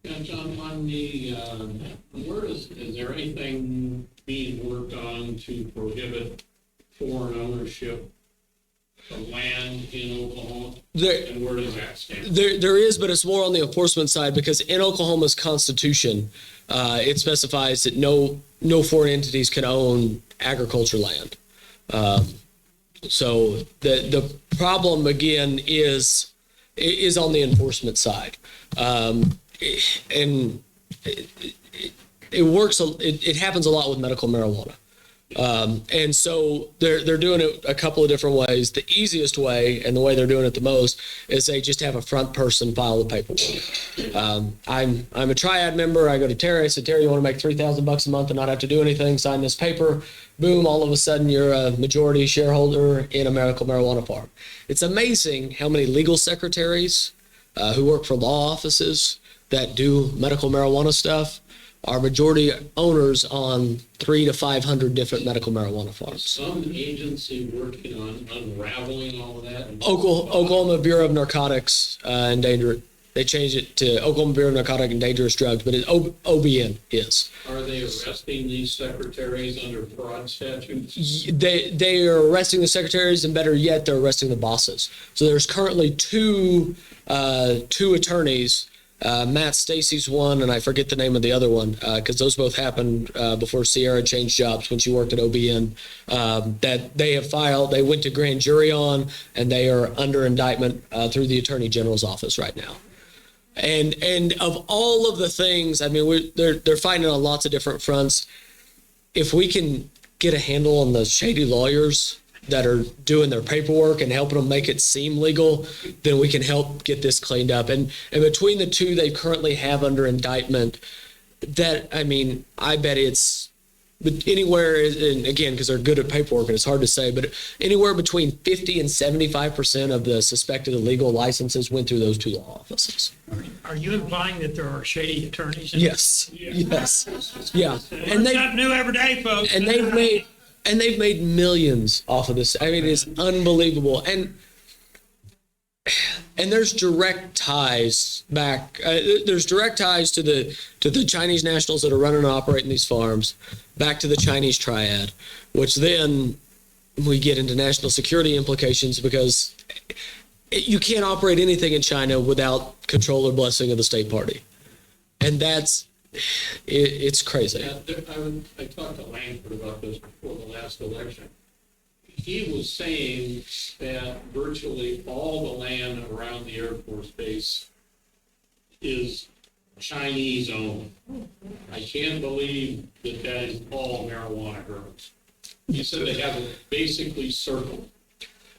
Yeah, John, on the, is there anything being worked on to prohibit foreign ownership of land in Oklahoma? And where does that stand? There is, but it's more on the enforcement side because in Oklahoma's Constitution, it specifies that no foreign entities can own agriculture land. So the problem again is on the enforcement side, and it works. It happens a lot with medical marijuana, and so they're doing it a couple of different ways. The easiest way, and the way they're doing it the most, is they just have a front person file the paperwork. I'm a triad member. I go to Terry. I said, Terry, you want to make $3,000 a month and not have to do anything? Sign this paper. Boom, all of a sudden you're a majority shareholder in a medical marijuana farm. It's amazing how many legal secretaries who work for law offices that do medical marijuana stuff are majority owners on 300 to 500 different medical marijuana farms. Some agency working on unraveling all of that? Oklahoma Bureau of Narcotics and Dangerous. They changed it to Oklahoma Bureau of Narcotic and Dangerous Drugs, but OBN is. Are they arresting these secretaries under fraud statutes? They are arresting the secretaries, and better yet, they're arresting the bosses. So there's currently two attorneys. Matt Stacy's one, and I forget the name of the other one because those both happened before Sierra changed jobs when she worked at OBN. That they have filed, they went to grand jury on, and they are under indictment through the Attorney General's office right now. And of all of the things, I mean, they're fighting on lots of different fronts. If we can get a handle on the shady lawyers that are doing their paperwork and helping them make it seem legal, then we can help get this cleaned up. And between the two they currently have under indictment, that, I mean, I bet it's anywhere, and again, because they're good at paperwork and it's hard to say, but anywhere between 50 and 75% of the suspected illegal licenses went through those two law offices. Are you implying that there are shady attorneys? Yes. Yes. Yeah. And something new every day, folks. And they've made millions off of this. I mean, it's unbelievable. And there's direct ties back. There's direct ties to the Chinese nationals that are running and operating these farms, back to the Chinese triad, which then we get into national security implications because you can't operate anything in China without control or blessing of the state party, and it's crazy. Yeah, I talked to Langford about this before the last election. He was saying that virtually all the land around the Air Force Base is Chinese owned. I can't believe that is all marijuana grows. He said they have it basically circled.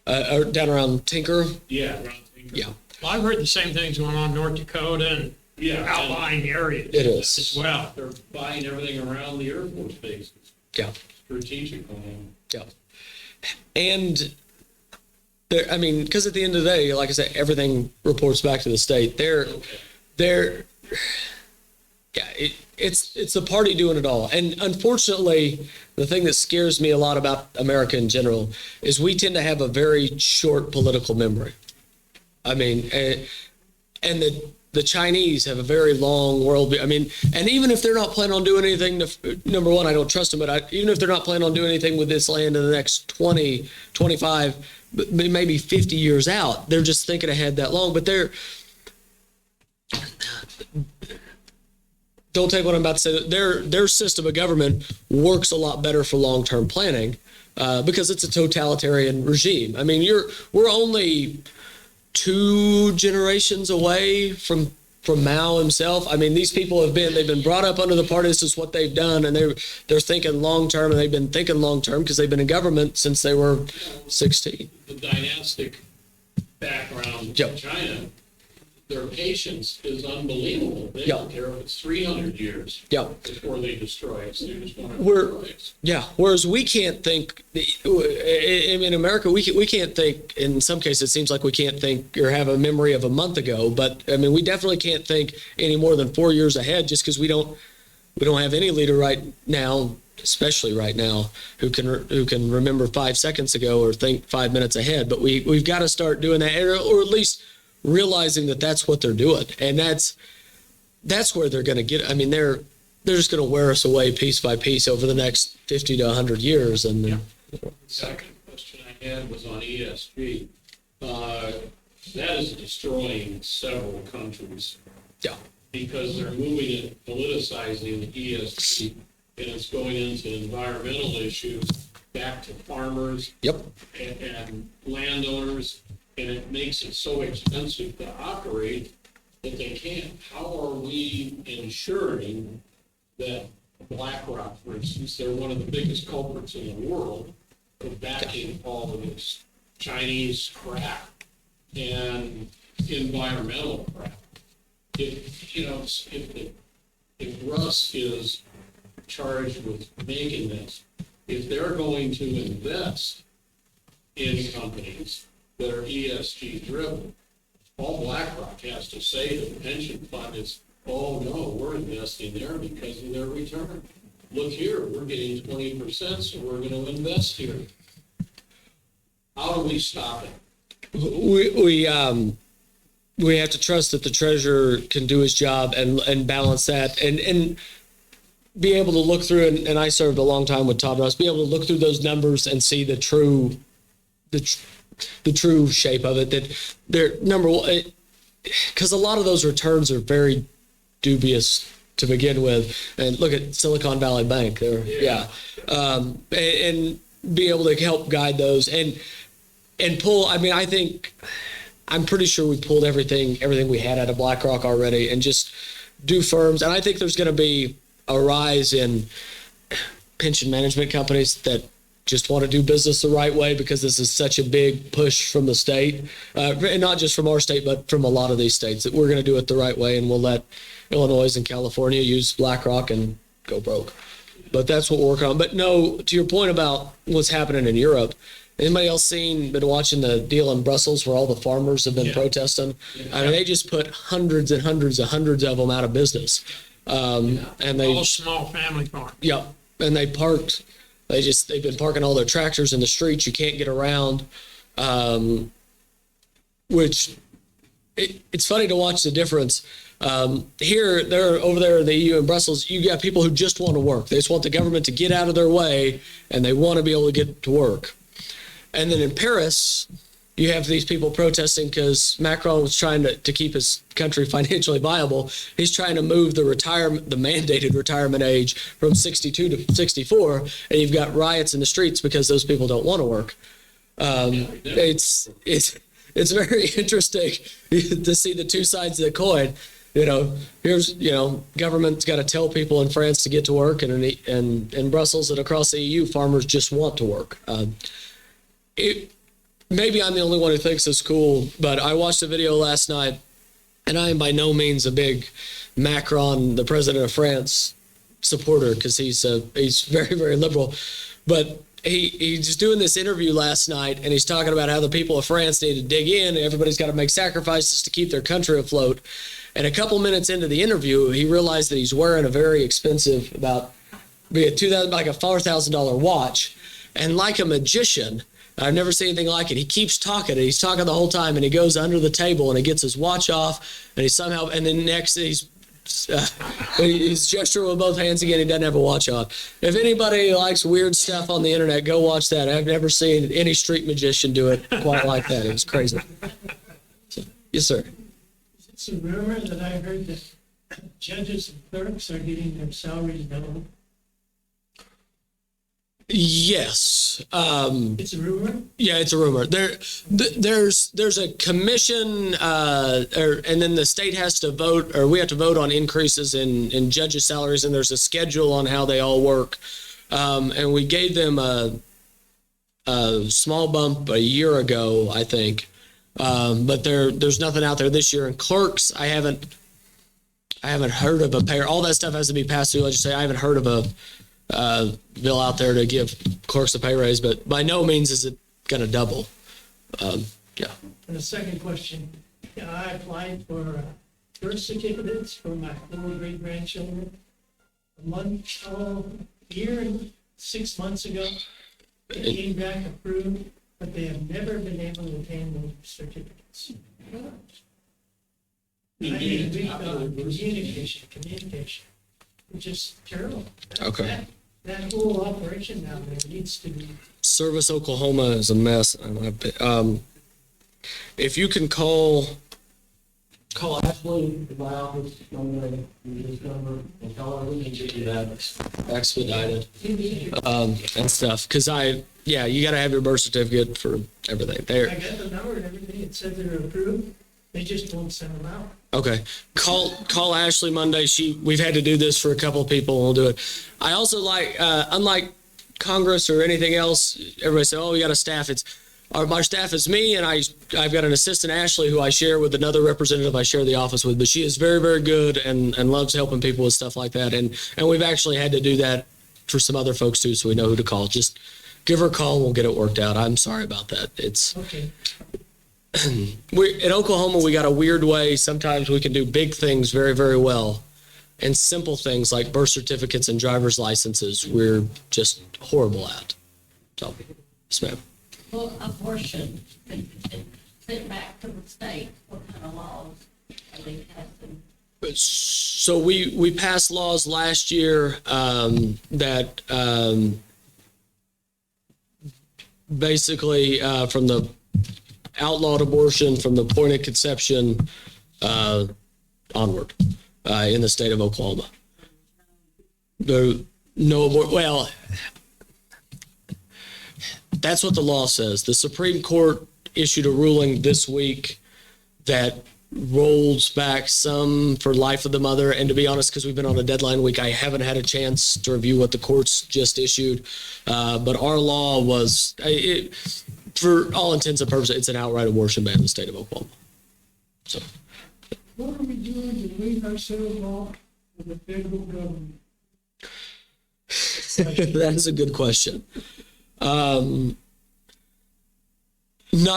Down around Tinker? Yeah, around Tinker. Yeah. Well, I've heard the same things going on in North Dakota and outlying areas. It is. As well. They're buying everything around the Air Force Base. Yeah. Strategic land. Yeah. And there, I mean, because at the end of the day, like I said, everything reports back to the state. They're Yeah, it's the party doing it all. And unfortunately, the thing that scares me a lot about America in general is we tend to have a very short political memory. I mean, and the Chinese have a very long world. I mean, and even if they're not planning on doing anything, number one, I don't trust them, but even if they're not planning on doing anything with this land in the next 20, 25, maybe 50 years out, they're just thinking ahead that long. But don't take what I'm about to say. Their system of government works a lot better for long-term planning because it's a totalitarian regime. I mean, we're only 2 generations away from Mao himself. I mean, these people they've been brought up under the party. This is what they've done, and they're thinking long term, and they've been thinking long term because they've been in government since they were 16. The dynastic background Yep. in China, their patience is unbelievable. They Yep. don't care if it's 300 years Yep. before they destroy us. They just want to We're- destroy us. Yeah. Whereas we can't think. In America, we can't think. In some cases, it seems like we can't think or have a memory of a month ago. But I mean, we definitely can't think any more than 4 years ahead, just because we don't have any leader right now, especially right now, who can remember 5 seconds ago or think 5 minutes ahead. But we've got to start doing that, or at least realizing that that's what they're doing, and that's where they're going to get. I mean, they're just going to wear us away piece by piece over the next 50 to 100 years. And The second question I had was on ESG. That is destroying several countries yeah, because they're moving it, politicizing the ESG, and it's going into environmental issues, back to farmers yep, and landowners, and it makes it so expensive to operate that they can't. How are we ensuring that BlackRock, for instance, they're one of the biggest culprits in the world of backing all of this Chinese crap and environmental crap? If Russ is charged with making this, if they're going to invest in companies that are ESG driven, all BlackRock has to say to the pension fund is, oh no, we're investing there because of their return. Look here, we're getting 20%, so we're going to invest here. How do we stop it? we have to trust that the treasurer can do his job and balance that and be able to look through, and I served a long time with Todd Ross, be able to look through those numbers and see the true shape of it, that they're number one, because a lot of those returns are very dubious to begin with. And look at Silicon Valley Bank there. Yeah. And be able to help guide those and pull, I mean, I'm pretty sure we pulled everything we had out of BlackRock already and just do firms. And I think there's going to be a rise in pension management companies that just want to do business the right way, because this is such a big push from the state, and not just from our state, but from a lot of these states, that we're going to do it the right way, and we'll let Illinois and California use BlackRock and go broke. But that's what we're working on. But no, to your point about what's happening in Europe, anybody else been watching the deal in Brussels where all the farmers have been protesting? I mean, they just put hundreds and hundreds of them out of business. And they All small family farms. Yep. And they've been parking all their tractors in the streets. You can't get around, which it's funny to watch the difference. Here, over there in the EU in Brussels, you got people who just want to work. They just want the government to get out of their way, and they want to be able to get to work. And then in Paris, you have these people protesting because Macron was trying to keep his country financially viable. He's trying to move the mandated retirement age from 62 to 64, and you've got riots in the streets because those people don't want to work. It's very interesting to see the two sides of the coin. Government's got to tell people in France to get to work, and in Brussels and across the EU, farmers just want to work. Maybe I'm the only one who thinks it's cool, but I watched a video last night, and I am by no means a big Macron, the president of France, supporter, because he's very, very liberal. But he's doing this interview last night, and he's talking about how the people of France need to dig in, and everybody's got to make sacrifices to keep their country afloat. And a couple minutes into the interview, he realized that he's wearing a very expensive, like a $4,000 watch, and like a magician, I've never seen anything like it. He keeps talking, and he's talking the whole time, and he goes under the table, and he gets his watch off, and and then next he's gesturing with both hands again. He doesn't have a watch on. If anybody likes weird stuff on the internet, go watch that. I've never seen any street magician do it quite like that. It was crazy. So, yes, sir. It's a rumor that I heard that judges and clerks are getting their salaries doubled. Yes. It's a rumor? Yeah, it's a rumor. There's a commission, and then the state has to vote, or we have to vote on increases in judges' salaries, and there's a schedule on how they all work. And we gave them a small bump a year ago, I think. But there's nothing out there this year. And clerks, I haven't heard of a pay. All that stuff has to be passed through legislation. I haven't heard of a bill out there to give clerks a pay raise, but by no means is it going to double. Yeah. And the second question, I applied for birth certificates for my 4 great-grandchildren year and 6 months ago. It came back approved, but they have never been able to obtain those certificates. I need a week on communication, which is terrible. Okay. That whole operation down there needs to be. Service Oklahoma is a mess. If you can call Ashley in my office, this number, and tell her we can get you that expedited and stuff. Because you got to have your birth certificate for everything. I got the number and everything. It said they're approved. They just won't send them out. Okay. Call Ashley Monday. We've had to do this for a couple of people, and we'll do it. I also unlike Congress or anything else, everybody say, oh, we got a staff. My staff is me, and I've got an assistant, Ashley, who I share with another representative I share the office with, but she is very, very good and loves helping people with stuff like that. And we've actually had to do that for some other folks too, so we know who to call. Just give her a call and we'll get it worked out. I'm sorry about that. It's okay. In Oklahoma, we got a weird way. Sometimes we can do big things very, very well. And simple things like birth certificates and driver's licenses, we're just horrible at. So, yes, ma'am. Well, abortion, and sent back to the state, what kind of laws are they passing? So we passed laws last year that basically from the outlawed abortion from the point of conception onward in the state of Oklahoma. Well, that's what the law says. The Supreme Court issued a ruling this week that rolls back some for life of the mother. And to be honest, because we've been on a deadline week, I haven't had a chance to review what the courts just issued. But our law was, for all intents and purposes, it's an outright abortion ban in the state of Oklahoma. So, What are we doing to leave ourselves off with the federal government? that is a good question. Not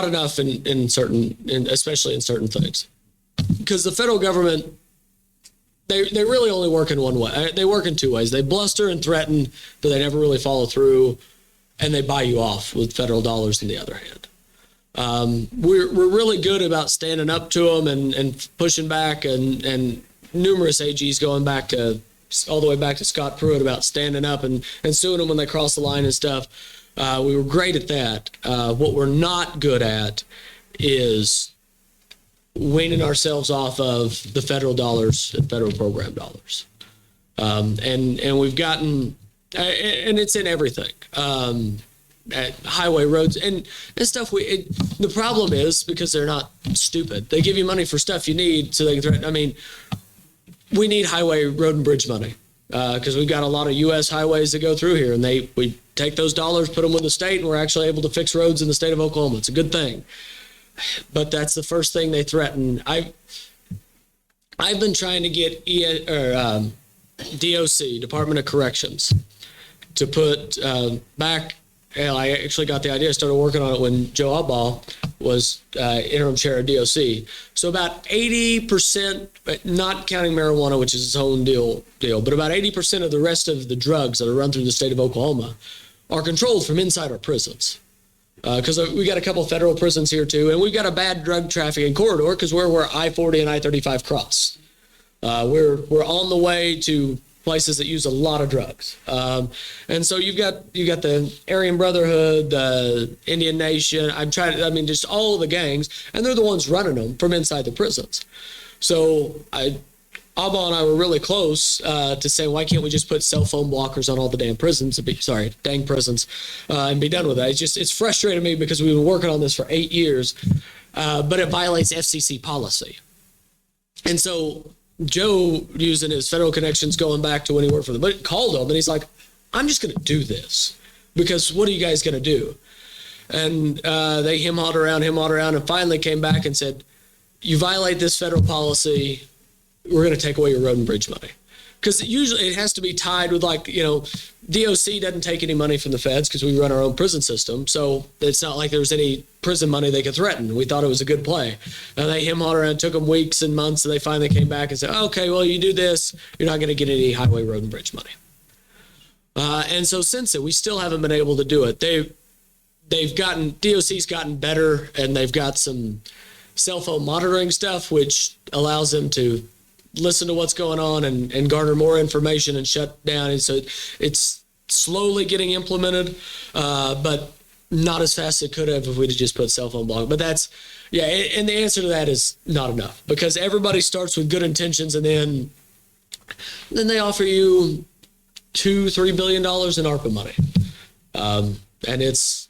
enough especially in certain things. Because the federal government, they really only work in one way. They work in two ways. They bluster and threaten, but they never really follow through, and they buy you off with federal dollars on the other hand. We're really good about standing up to them and pushing back, and numerous AGs going back to all the way back to Scott Pruitt about standing up and suing them when they cross the line and stuff. We were great at that. What we're not good at is weaning ourselves off of the federal dollars and federal program dollars. And we've gotten, and it's in everything, at highway roads and stuff. The problem is because they're not stupid. They give you money for stuff you need so they can threaten. I mean, we need highway, road, and bridge money because we've got a lot of U.S. highways that go through here, and we take those dollars, put them with the state, and we're actually able to fix roads in the state of Oklahoma. It's a good thing. But that's the first thing they threaten. I've been trying to get DOC, Department of Corrections, to put back hell, I actually got the idea, started working on it when Joe Abbaugh was interim chair of DOC. So about 80%, not counting marijuana, which is its own deal, but about 80% of the rest of the drugs that are run through the state of Oklahoma are controlled from inside our prisons. Because we got a couple of federal prisons here too, and we've got a bad drug trafficking corridor because we're where I-40 and I-35 cross. We're on the way to places that use a lot of drugs, and so you got the Aryan Brotherhood, the Indian Nation. Just all of the gangs, and they're the ones running them from inside the prisons. So Abba and I were really close to saying, why can't we just put cell phone blockers on all the damn prisons? Dang prisons, and be done with that. It's frustrated me because we've been working on this for 8 years, but it violates FCC policy, and so. Joe, using his federal connections going back to when he worked for them, but called him and he's like, I'm just going to do this because what are you guys going to do? And they him-hawed around and finally came back and said, you violate this federal policy, we're going to take away your road and bridge money. Because usually it has to be tied with DOC doesn't take any money from the feds because we run our own prison system. So it's not like there was any prison money they could threaten. We thought it was a good play. And they him-hawed around, it took them weeks and months, and they finally came back and said, okay, well, you do this, you're not going to get any highway, road, and bridge money. And so since then, we still haven't been able to do it. DOC's gotten better, and they've got some cell phone monitoring stuff, which allows them to listen to what's going on and garner more information and shut down. And so it's slowly getting implemented, but not as fast as it could have if we'd just put cell phone block. But that's, and the answer to that is not enough because everybody starts with good intentions and then they offer you $2-3 billion in ARPA money. And it's,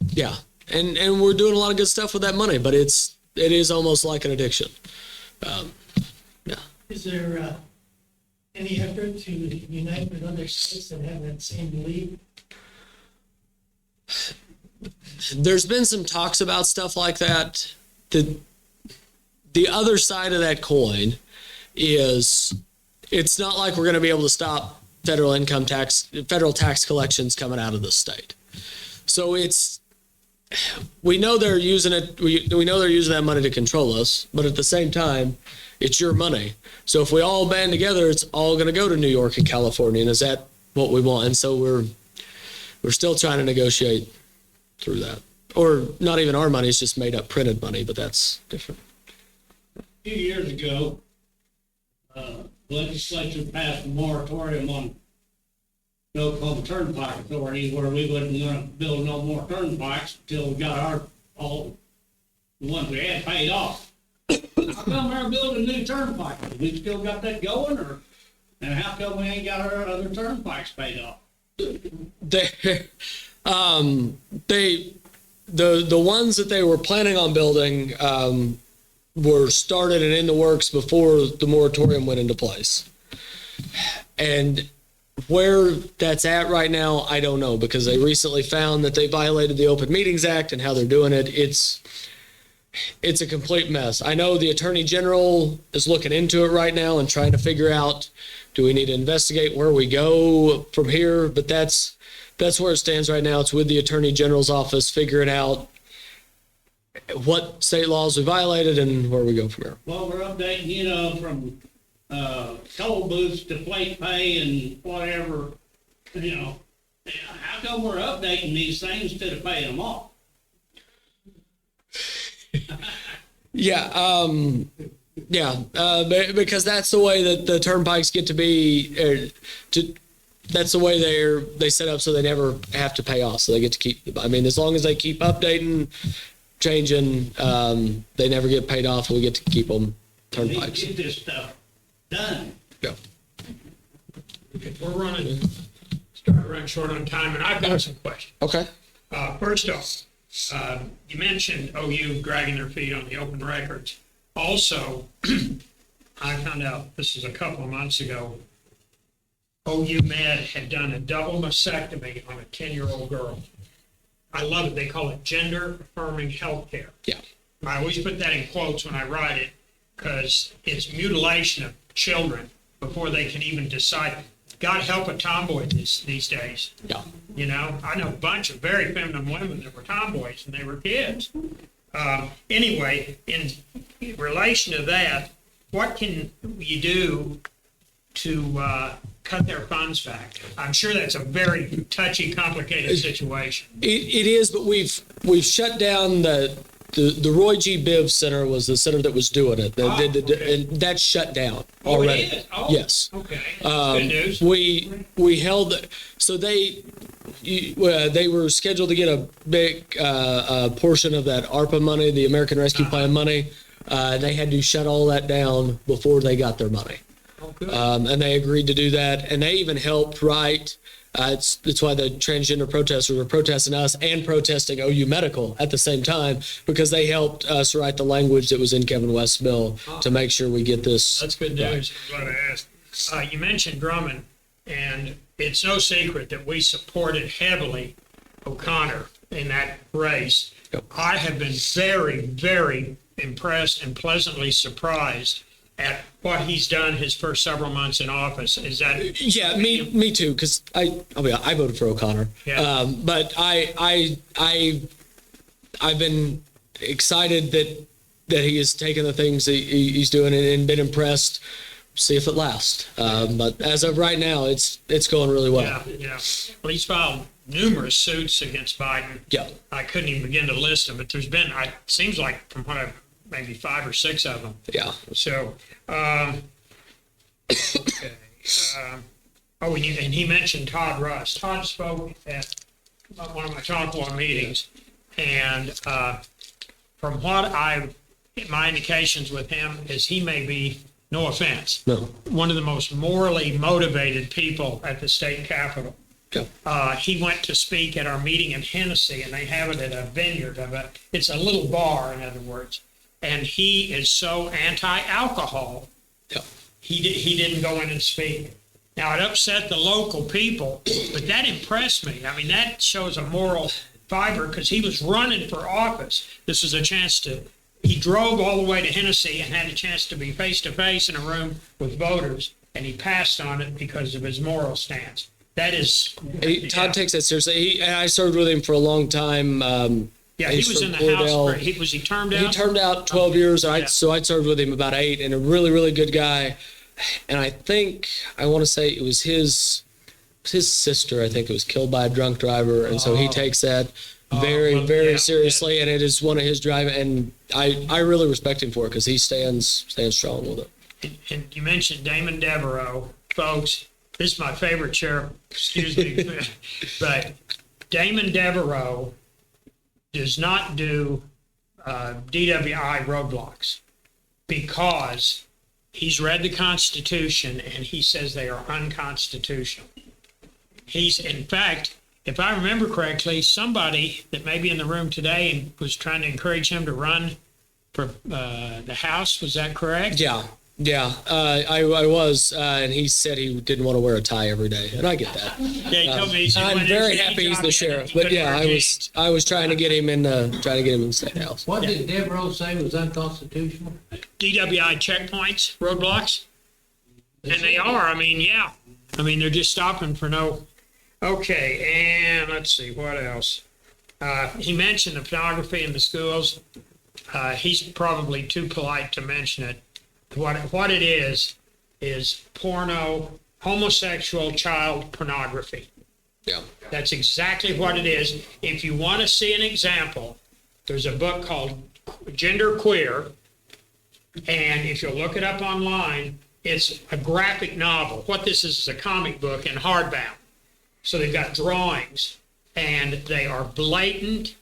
and we're doing a lot of good stuff with that money, but it is almost like an addiction. Is there any effort to unite with other states that have that same belief? There's been some talks about stuff like that. The other side of that coin is it's not like we're going to be able to stop federal tax collections coming out of the state. So we know they're using it. We know they're using that money to control us, but at the same time, it's your money. So if we all band together, it's all going to go to New York and California. And is that what we want? And so we're still trying to negotiate through that. Or not even our money, it's just made up printed money, but that's different. A few years ago, legislature passed a moratorium on the Oklahoma Turnpike Authority where we wasn't going to build no more turnpikes until we got all the ones we had paid off. How come they're building a new turnpike? We still got that going, and how come we ain't got our other turnpikes paid off? The ones that they were planning on building were started and in the works before the moratorium went into place. And where that's at right now, I don't know, because they recently found that they violated the Open Meetings Act and how they're doing it. It's a complete mess. I know the Attorney General is looking into it right now and trying to figure out, do we need to investigate where we go from here? But that's where it stands right now. It's with the Attorney General's office figuring out what state laws we violated and where we go from here. Well, we're updating, from toll booths to plate pay and whatever, how come we're updating these things instead of paying them off? Because that's the way that the turnpikes get to be. That's the way they set up so they never have to pay off. So they get to keep. As long as they keep updating, changing, they never get paid off, and we get to keep them turnpikes. Get this stuff done. Yeah. Okay, we're starting to run short on time, and I've got some questions. Okay. First off, you mentioned OU dragging their feet on the open records. Also, I found out, this is a couple of months ago, OU Med had done a double mastectomy on a 10-year-old girl. I love it. They call it gender-affirming healthcare. Yeah. I always put that in quotes when I write it because it's mutilation of children before they can even decide. God help a tomboy these days. Yeah. You know, I know a bunch of very feminine women that were tomboys when they were kids. Anyway, in relation to that, what can you do to cut their funds back? I'm sure that's a very touchy, complicated situation. It is, but we've shut down the Roy G. Biv Center was the center that was doing it. And that's shut down already. It is? Oh, yes. okay. That's good news. We held, so they were scheduled to get a big portion of that ARPA money, the American Rescue Plan money. They had to shut all that down before they got their money. Oh, good. And they agreed to do that. And they even helped write, it's why the transgender protesters were protesting us and protesting OU Medical at the same time, because they helped us write the language that was in Kevin West's bill to make sure we get this. That's good news. I'm glad I asked. You mentioned Drummond, and it's no secret that we supported heavily O'Connor in that race. Yep. I have been very, very impressed and pleasantly surprised at what he's done his first several months in office. Is that? Yeah, me too. Because I voted for O'Connor. Yeah. But I've been excited that he has taken the things that he's doing and been impressed. See if it lasts. But as of right now, it's going really well. Yeah. Well, he's filed numerous suits against Biden. Yeah. I couldn't even begin to list them, but there's been, it seems like from what maybe 5 or 6 of them. Yeah. So, okay. And he mentioned Todd Russ. Todd spoke at one of my Tonkawa meetings, and from what my indications with him is he may be, no offense, No. one of the most morally motivated people at the state capitol. Yeah. He went to speak at our meeting in Hennessy, and they have it at a vineyard it's a little bar, in other words. And he is so anti-alcohol. Yeah. He didn't go in and speak. Now, it upset the local people, but that impressed me. I mean, that shows a moral fiber, because he was running for office. This was a chance he drove all the way to Hennessy and had a chance to be face-to-face in a room with voters, and he passed on it because of his moral stance. That is... Todd takes that seriously. I served with him for a long time. Yeah, he was in the House. Was he termed out? He termed out 12 years. So I served with him about 8, and a really, really good guy. And I want to say it was his sister, I think it was killed by a drunk driver. And so he takes that very seriously. And it is one of his drive. And I really respect him for it, because he stands strong with it. And you mentioned Damon Devereaux. Folks, this is my favorite sheriff, excuse me. But Damon Devereaux does not do DWI roadblocks, because he's read the Constitution and he says they are unconstitutional. In fact, if I remember correctly, somebody that may be in the room today was trying to encourage him to run for the House. Was that correct? Yeah. I was, and he said he didn't want to wear a tie every day, and I get that. Yeah, he told me. I'm very happy he's the sheriff, but yeah, I was trying to get him in the state house. What did Devereaux say was unconstitutional? DWI checkpoints, roadblocks, and they are. I mean, yeah. I mean, they're just stopping for no. Okay, and let's see what else. He mentioned the pornography in the schools. He's probably too polite to mention it. What it is porno, homosexual child pornography. Yeah. That's exactly what it is. If you want to see an example, there's a book called Gender Queer, and if you'll look it up online, it's a graphic novel. What this is a comic book in hardbound. So they've got drawings, and they are blatant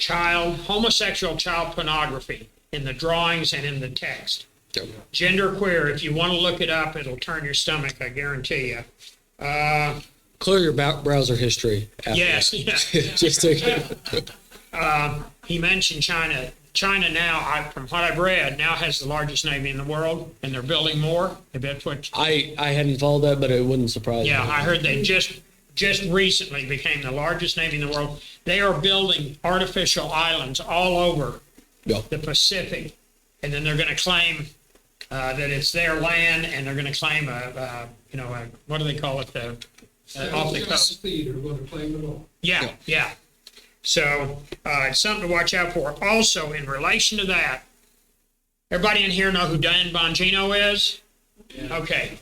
homosexual child pornography in the drawings and in the text. Gender Queer, if you want to look it up, it'll turn your stomach, I guarantee you. Clear your browser history. Yes. Just he mentioned China. China now, from what I've read, now has the largest navy in the world, and they're building more. I hadn't followed that, but it wouldn't surprise me. Yeah, I heard they just recently became the largest navy in the world. They are building artificial islands all over the Pacific, and then they're going to claim that it's their land, and they're going to claim what do they call it, off the coast. Feet are going to claim it all. Yeah, yeah. So, it's something to watch out for. Also, in relation to that, everybody in here know who Dan Bongino is? Okay.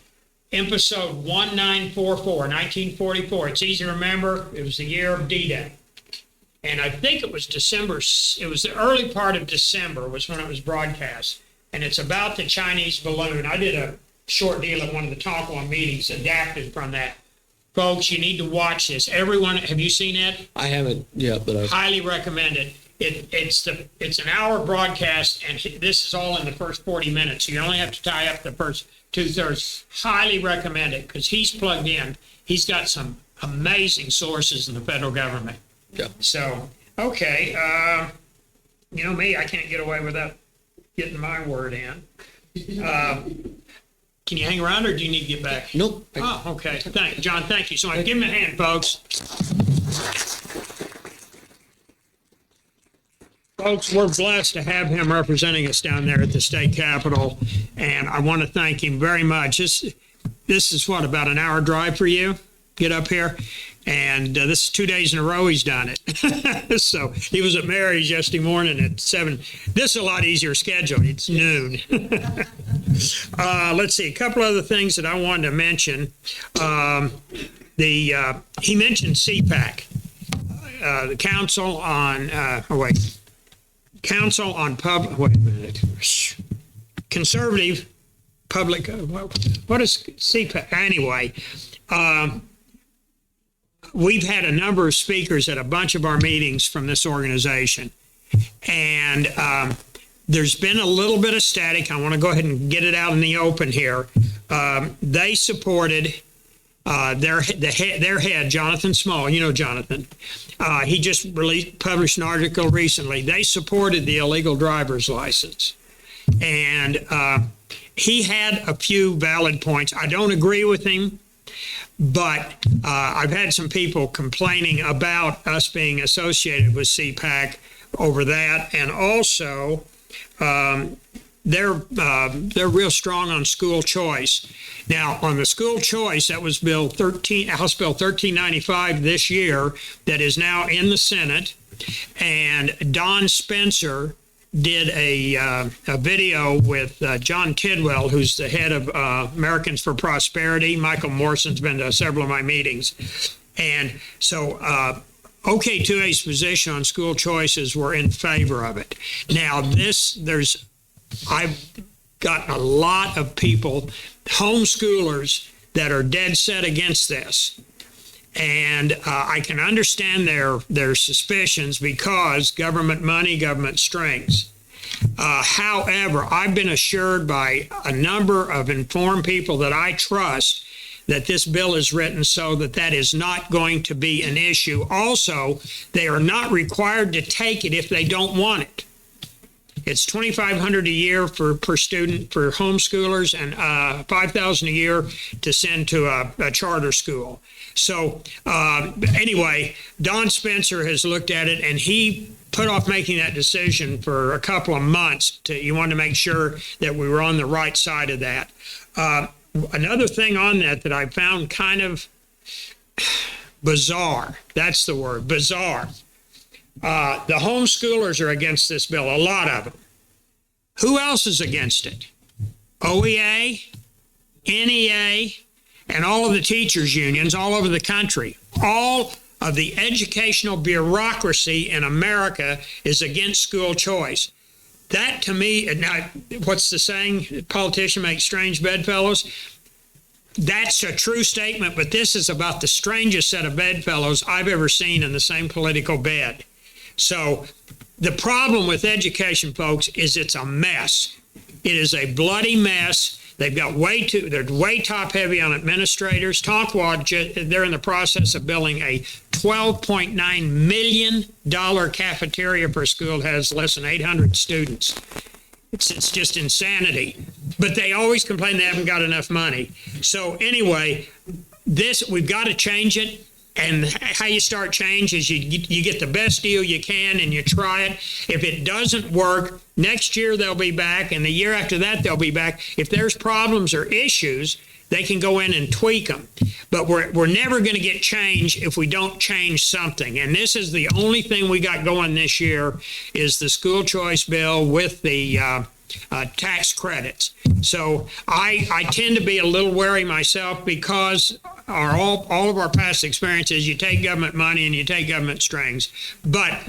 Episode 1944, 1944. It's easy to remember. It was the year of D-Day. And I think it was December, it was the early part of December was when it was broadcast. And it's about the Chinese balloon. I did a short deal at one of the Talk On meetings adapted from that. Folks, you need to watch this. Everyone, have you seen it? I haven't yet, but I've Highly recommend it. It's an hour broadcast, and this is all in the first 40 minutes. You only have to tie up the first 2/3. Highly recommend it because he's plugged in. He's got some amazing sources in the federal government. Yeah. So, okay, you know me, I can't get away without getting my word in. Can you hang around, or do you need to get back? Nope. Oh, okay. John, thank you so much. Give him a hand, folks. Folks, we're blessed to have him representing us down there at the state capitol, and I want to thank him very much. This is what, about an hour drive for you? Get up here? And this is 2 days in a row he's done it. So he was at Mary's yesterday morning at 7. This is a lot easier schedule. It's noon. Let's see, a couple other things that I wanted to mention. He mentioned CPAC, the Council on, Council on Conservative Public, what is CPAC? Anyway, we've had a number of speakers at a bunch of our meetings from this organization. And there's been a little bit of static. I want to go ahead and get it out in the open here. They supported their head, Jonathan Small. You know Jonathan. He just published an article recently. They supported the illegal driver's license. And he had a few valid points. I don't agree with him. But I've had some people complaining about us being associated with CPAC over that, and also they're real strong on school choice. Now, on the school choice, that was House Bill 1395 this year, that is now in the Senate, and Don Spencer did a video with John Tidwell, who's the head of Americans for Prosperity. Michael Morrison's been to several of my meetings. And so OK2A's position on school choices were in favor of it. Now, I've gotten a lot of people, homeschoolers, that are dead set against this. And I can understand their suspicions because government money, government strings. However, I've been assured by a number of informed people that I trust that this bill is written so that is not going to be an issue. Also, they are not required to take it if they don't want it. It's $2,500 a year per student for homeschoolers, and $5,000 a year to send to a charter school. So anyway, Don Spencer has looked at it, and he put off making that decision for a couple of months. You wanted to make sure that we were on the right side of that. Another thing on that I found kind of bizarre. That's the word, bizarre. The homeschoolers are against this bill, a lot of them. Who else is against it? OEA, NEA, and all of the teachers' unions all over the country. All of the educational bureaucracy in America is against school choice. That, to me, now, what's the saying? Politician makes strange bedfellows. That's a true statement, but this is about the strangest set of bedfellows I've ever seen in the same political bed. So the problem with education, folks, is it's a mess. It is a bloody mess. They've got they're way top heavy on administrators. Tonkwad, they're in the process of building a $12.9 million cafeteria for a school that has less than 800 students. It's just insanity. But they always complain they haven't got enough money. So anyway, we've got to change it. And how you start change is you get the best deal you can and you try it. If it doesn't work, next year they'll be back, and the year after that they'll be back. If there's problems or issues, they can go in and tweak them. But we're never going to get change if we don't change something. And this is the only thing we got going this year is the school choice bill with the tax credits. So I tend to be a little wary myself because all of our past experiences, you take government money and you take government strings. But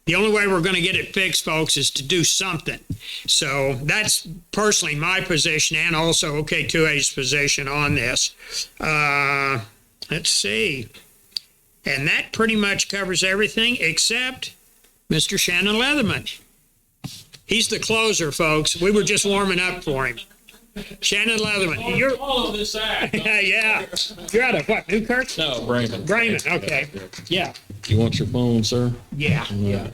the only way we're going to get it fixed, folks, is to do something. So that's personally my position and also OK2A's position on this. Let's see. And that pretty much covers everything except Mr. Shannon Leatherman. He's the closer, folks. We were just warming up for him. Shannon Leatherman. You're All of this act. yeah. You're out of what, Newkirk? No, Brayman. Brayman, okay. Yeah. You want your phone, sir? Yeah. Yeah.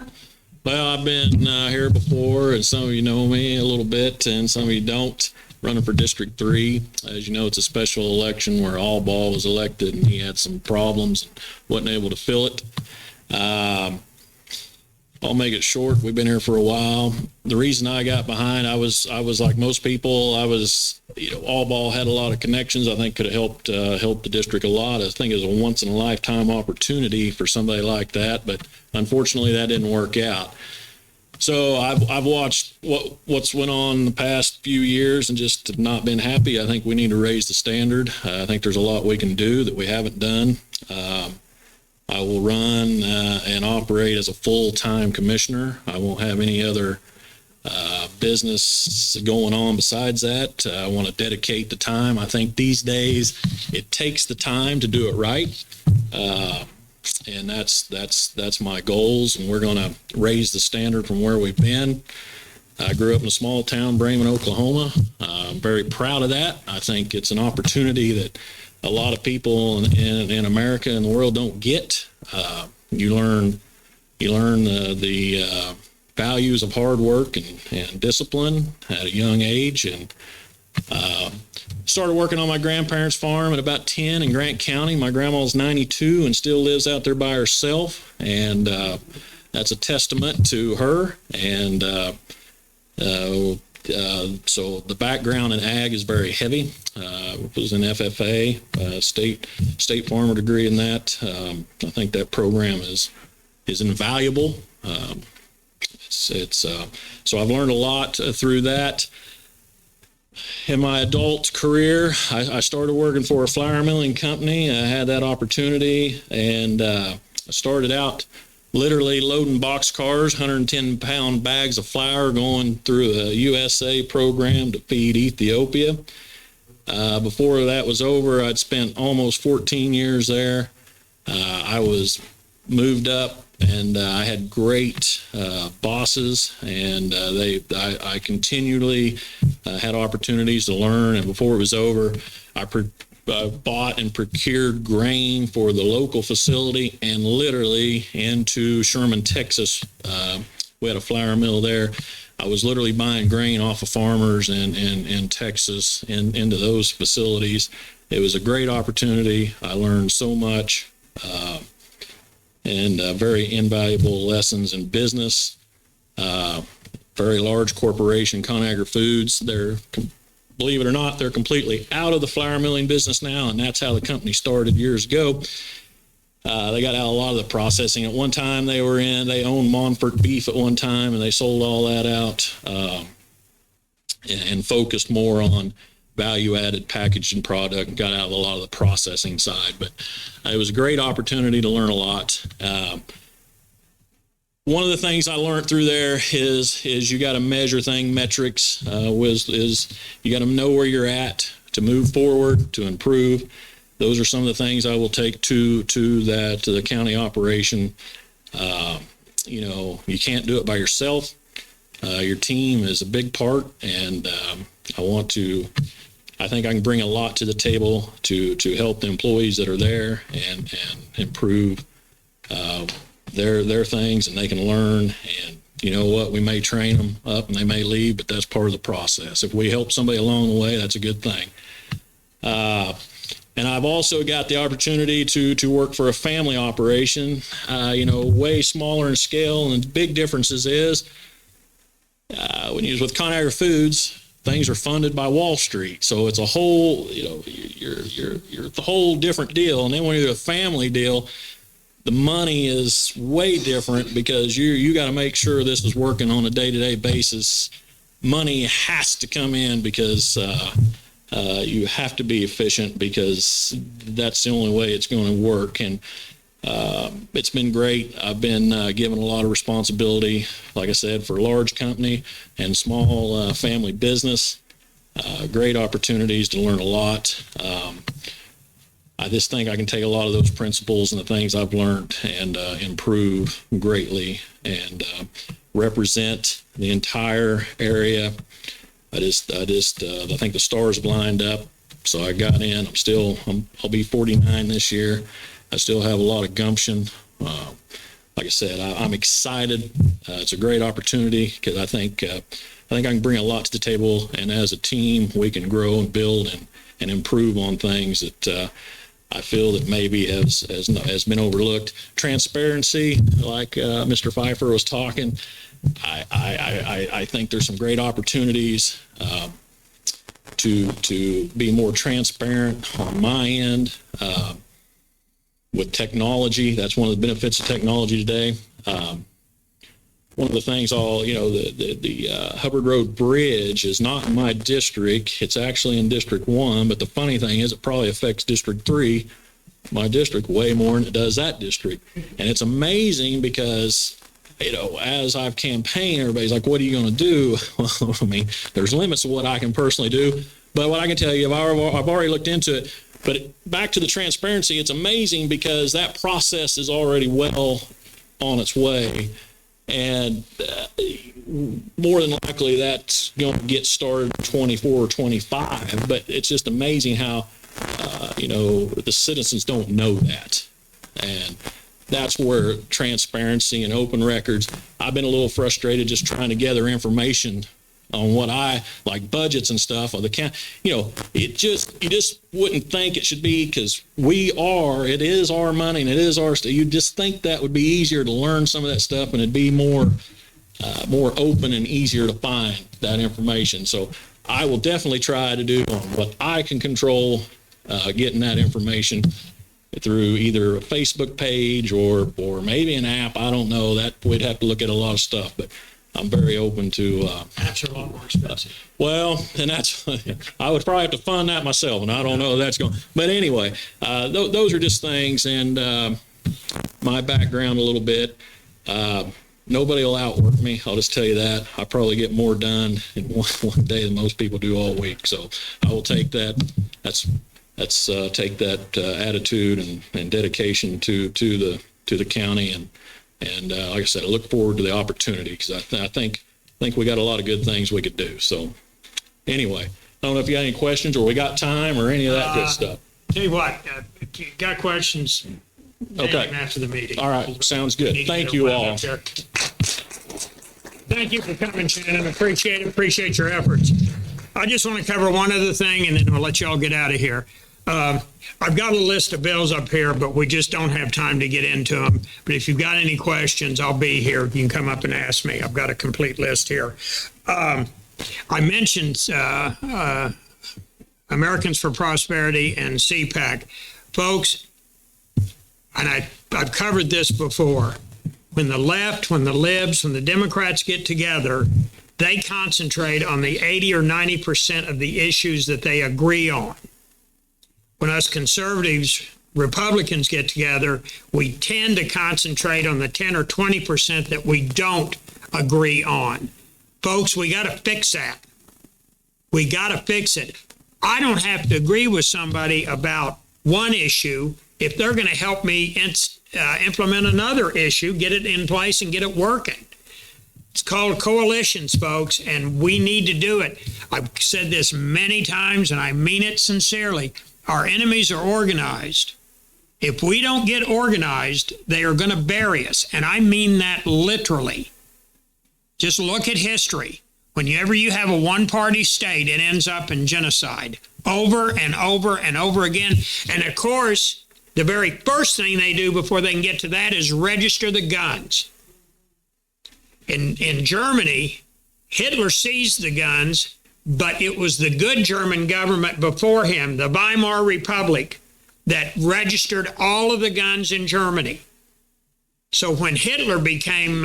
Well, I've been here before, and some of you know me a little bit, and some of you don't. Running for District 3. As you know, it's a special election where Allball was elected, and he had some problems and wasn't able to fill it. I'll make it short. We've been here for a while. The reason I got behind, I was like most people. Allball had a lot of connections. I think could have helped the district a lot. I think it was a once in a lifetime opportunity for somebody like that, but unfortunately that didn't work out. So I've watched what's went on the past few years and just have not been happy. I think we need to raise the standard. I think there's a lot we can do that we haven't done. I will run and operate as a full-time commissioner. I won't have any other business going on besides that. I want to dedicate the time. I think these days it takes the time to do it right. And that's my goals, and we're going to raise the standard from where we've been. I grew up in a small town, Brayman, Oklahoma. I'm very proud of that. I think it's an opportunity that a lot of people in America and the world don't get. You learn the values of hard work and discipline at a young age, and started working on my grandparents' farm at about 10 in Grant County. My grandma's 92 and still lives out there by herself, and that's a testament to her. And so the background in ag is very heavy. Was an FFA, state farmer degree in that. I think that program is invaluable. So I've learned a lot through that. In my adult career, I started working for a flour milling company. I had that opportunity, and I started out literally loading box cars, 110-pound bags of flour going through a USA program to feed Ethiopia. Before that was over, I'd spent almost 14 years there. I was moved up, and I had great bosses, and I continually had opportunities to learn. And before it was over, I bought and procured grain for the local facility and literally into Sherman, Texas. We had a flour mill there. I was literally buying grain off of farmers in Texas into those facilities. It was a great opportunity. I learned so much and very invaluable lessons in business. Very large corporation, ConAgra Foods. Believe it or not, they're completely out of the flour milling business now, and that's how the company started years ago. They got out a lot of the processing. At one time they owned Monfort Beef at one time, and they sold all that out and focused more on value-added packaging product and got out of a lot of the processing side. But it was a great opportunity to learn a lot. One of the things I learned through there is you got to measure metrics. Is you got to know where you're at to move forward, to improve. Those are some of the things I will take to the county operation. You can't do it by yourself. Your team is a big part, and I think I can bring a lot to the table to help the employees that are there and improve their things, and they can learn. And you know what, we may train them up and they may leave, but that's part of the process. If we help somebody along the way, that's a good thing. And I've also got the opportunity to work for a family operation, way smaller in scale. And the big differences is when you was with ConAgra Foods, things are funded by Wall Street. So it's a whole, you're the whole different deal. And then when you're a family deal, the money is way different because you got to make sure this is working on a day-to-day basis. Money has to come in because you have to be efficient because that's the only way it's going to work. And it's been great. I've been given a lot of responsibility, like I said, for large company and small family business. Great opportunities to learn a lot. I just think I can take a lot of those principles and the things I've learned and improve greatly and represent the entire area. I think the stars have lined up. So I got in. I'll be 49 this year. I still have a lot of gumption. Like I said, I'm excited. It's a great opportunity because I think I can bring a lot to the table, and as a team, we can grow and build and improve on things that I feel that maybe has been overlooked. Transparency, like Mr. Pfeiffer was talking, I think there's some great opportunities to be more transparent on my end with technology. That's one of the benefits of technology today. One of the things, the Hubbard Road Bridge is not in my district. It's actually in District 1, but the funny thing is it probably affects District 3, my district, way more than it does that district. And it's amazing because, as I've campaigned, everybody's like, what are you going to do? Well, I mean, there's limits to what I can personally do. But what I can tell you, I've already looked into it. But back to the transparency, it's amazing because that process is already well on its way. And more than likely, that's going to get started 24 or 25. But it's just amazing how, the citizens don't know that. And that's where transparency and open records, I've been a little frustrated just trying to gather information on what I like, budgets and stuff of the county. You just wouldn't think it should be because it is our money and it is our stuff. You just think that would be easier to learn some of that stuff and it'd be more open and easier to find that information. So I will definitely try to do on what I can control, getting that information through either a Facebook page or maybe an app. I don't know. That we'd have to look at a lot of stuff, but I'm very open to. Apps are a lot more expensive. Well, and that's, I would probably have to fund that myself, and I don't know if that's going. But anyway, those are just things, and my background a little bit. Nobody will outwork me. I'll just tell you that. I probably get more done in one day than most people do all week. So I will take that. Let's take that attitude and dedication to the county and like I said, I look forward to the opportunity because I think we got a lot of good things we could do. So anyway, I don't know if you got any questions or we got time or any of that good stuff. Tell you what, if you got questions, Okay. after the meeting. All right, sounds good. Need to Thank get a you web all. up there. Thank you for coming, Shannon. Appreciate it. Appreciate your efforts. I just want to cover one other thing, and then I'll let y'all get out of here. I've got a list of bills up here, but we just don't have time to get into them. But if you've got any questions, I'll be here. You can come up and ask me. I've got a complete list here. I mentioned Americans for Prosperity and CPAC. Folks, and I've covered this before, when the left, when the libs, when the Democrats get together, they concentrate on the 80 or 90% of the issues that they agree on. When us conservatives, Republicans get together, we tend to concentrate on the 10 or 20% that we don't agree on. Folks, we got to fix that. We got to fix it. I don't have to agree with somebody about one issue if they're going to help me implement another issue, get it in place and get it working. It's called coalitions, folks, and we need to do it. I've said this many times, and I mean it sincerely. Our enemies are organized. If we don't get organized, they are going to bury us, and I mean that literally. Just look at history. Whenever you have a one-party state, it ends up in genocide over and over and over again. And, of course, the very first thing they do before they can get to that is register the guns. In Germany, Hitler seized the guns, but it was the good German government before him, the Weimar Republic, that registered all of the guns in Germany. So when Hitler became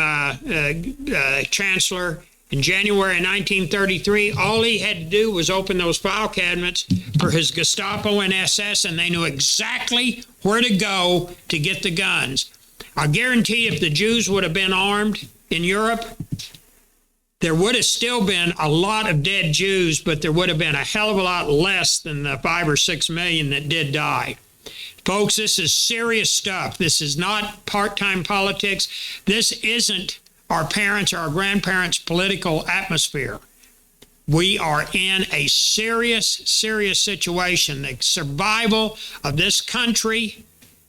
chancellor in January 1933, all he had to do was open those file cabinets for his Gestapo and SS, and they knew exactly where to go to get the guns. I guarantee if the Jews would have been armed in Europe, there would have still been a lot of dead Jews, but there would have been a hell of a lot less than the 5 or 6 million that did die. Folks, this is serious stuff. This is not part-time politics. This isn't our parents' or our grandparents' political atmosphere. We are in a serious, serious situation. The survival of this country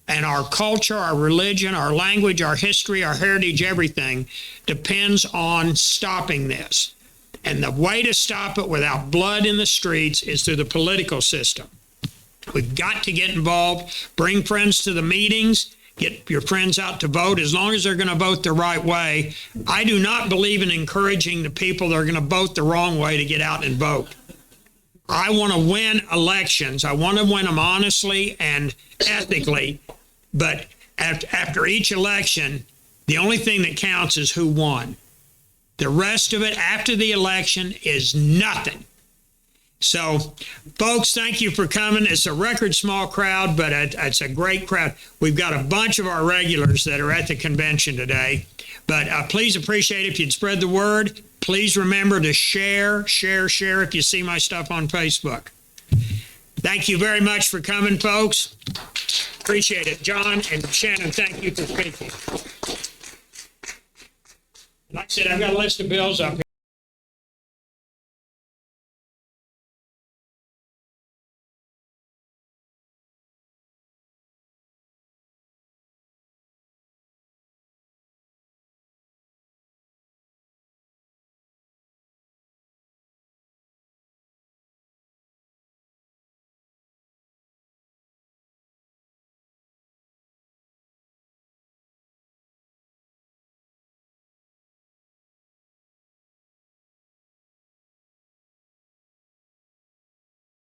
and our culture, our religion, our language, our history, our heritage, everything depends on stopping this. And the way to stop it without blood in the streets is through the political system. We've got to get involved, bring friends to the meetings, get your friends out to vote as long as they're going to vote the right way. I do not believe in encouraging the people that are going to vote the wrong way to get out and vote. I want to win elections. I want to win them honestly and ethically. But after each election, the only thing that counts is who won. The rest of it after the election is nothing. So, folks, thank you for coming. It's a record small crowd, but it's a great crowd. We've got a bunch of our regulars that are at the convention today. But please appreciate it if you'd spread the word. Please remember to share if you see my stuff on Facebook. Thank you very much for coming, folks. Appreciate it. John and Shannon, thank you for speaking. Like I said, I've got a list of bills up here.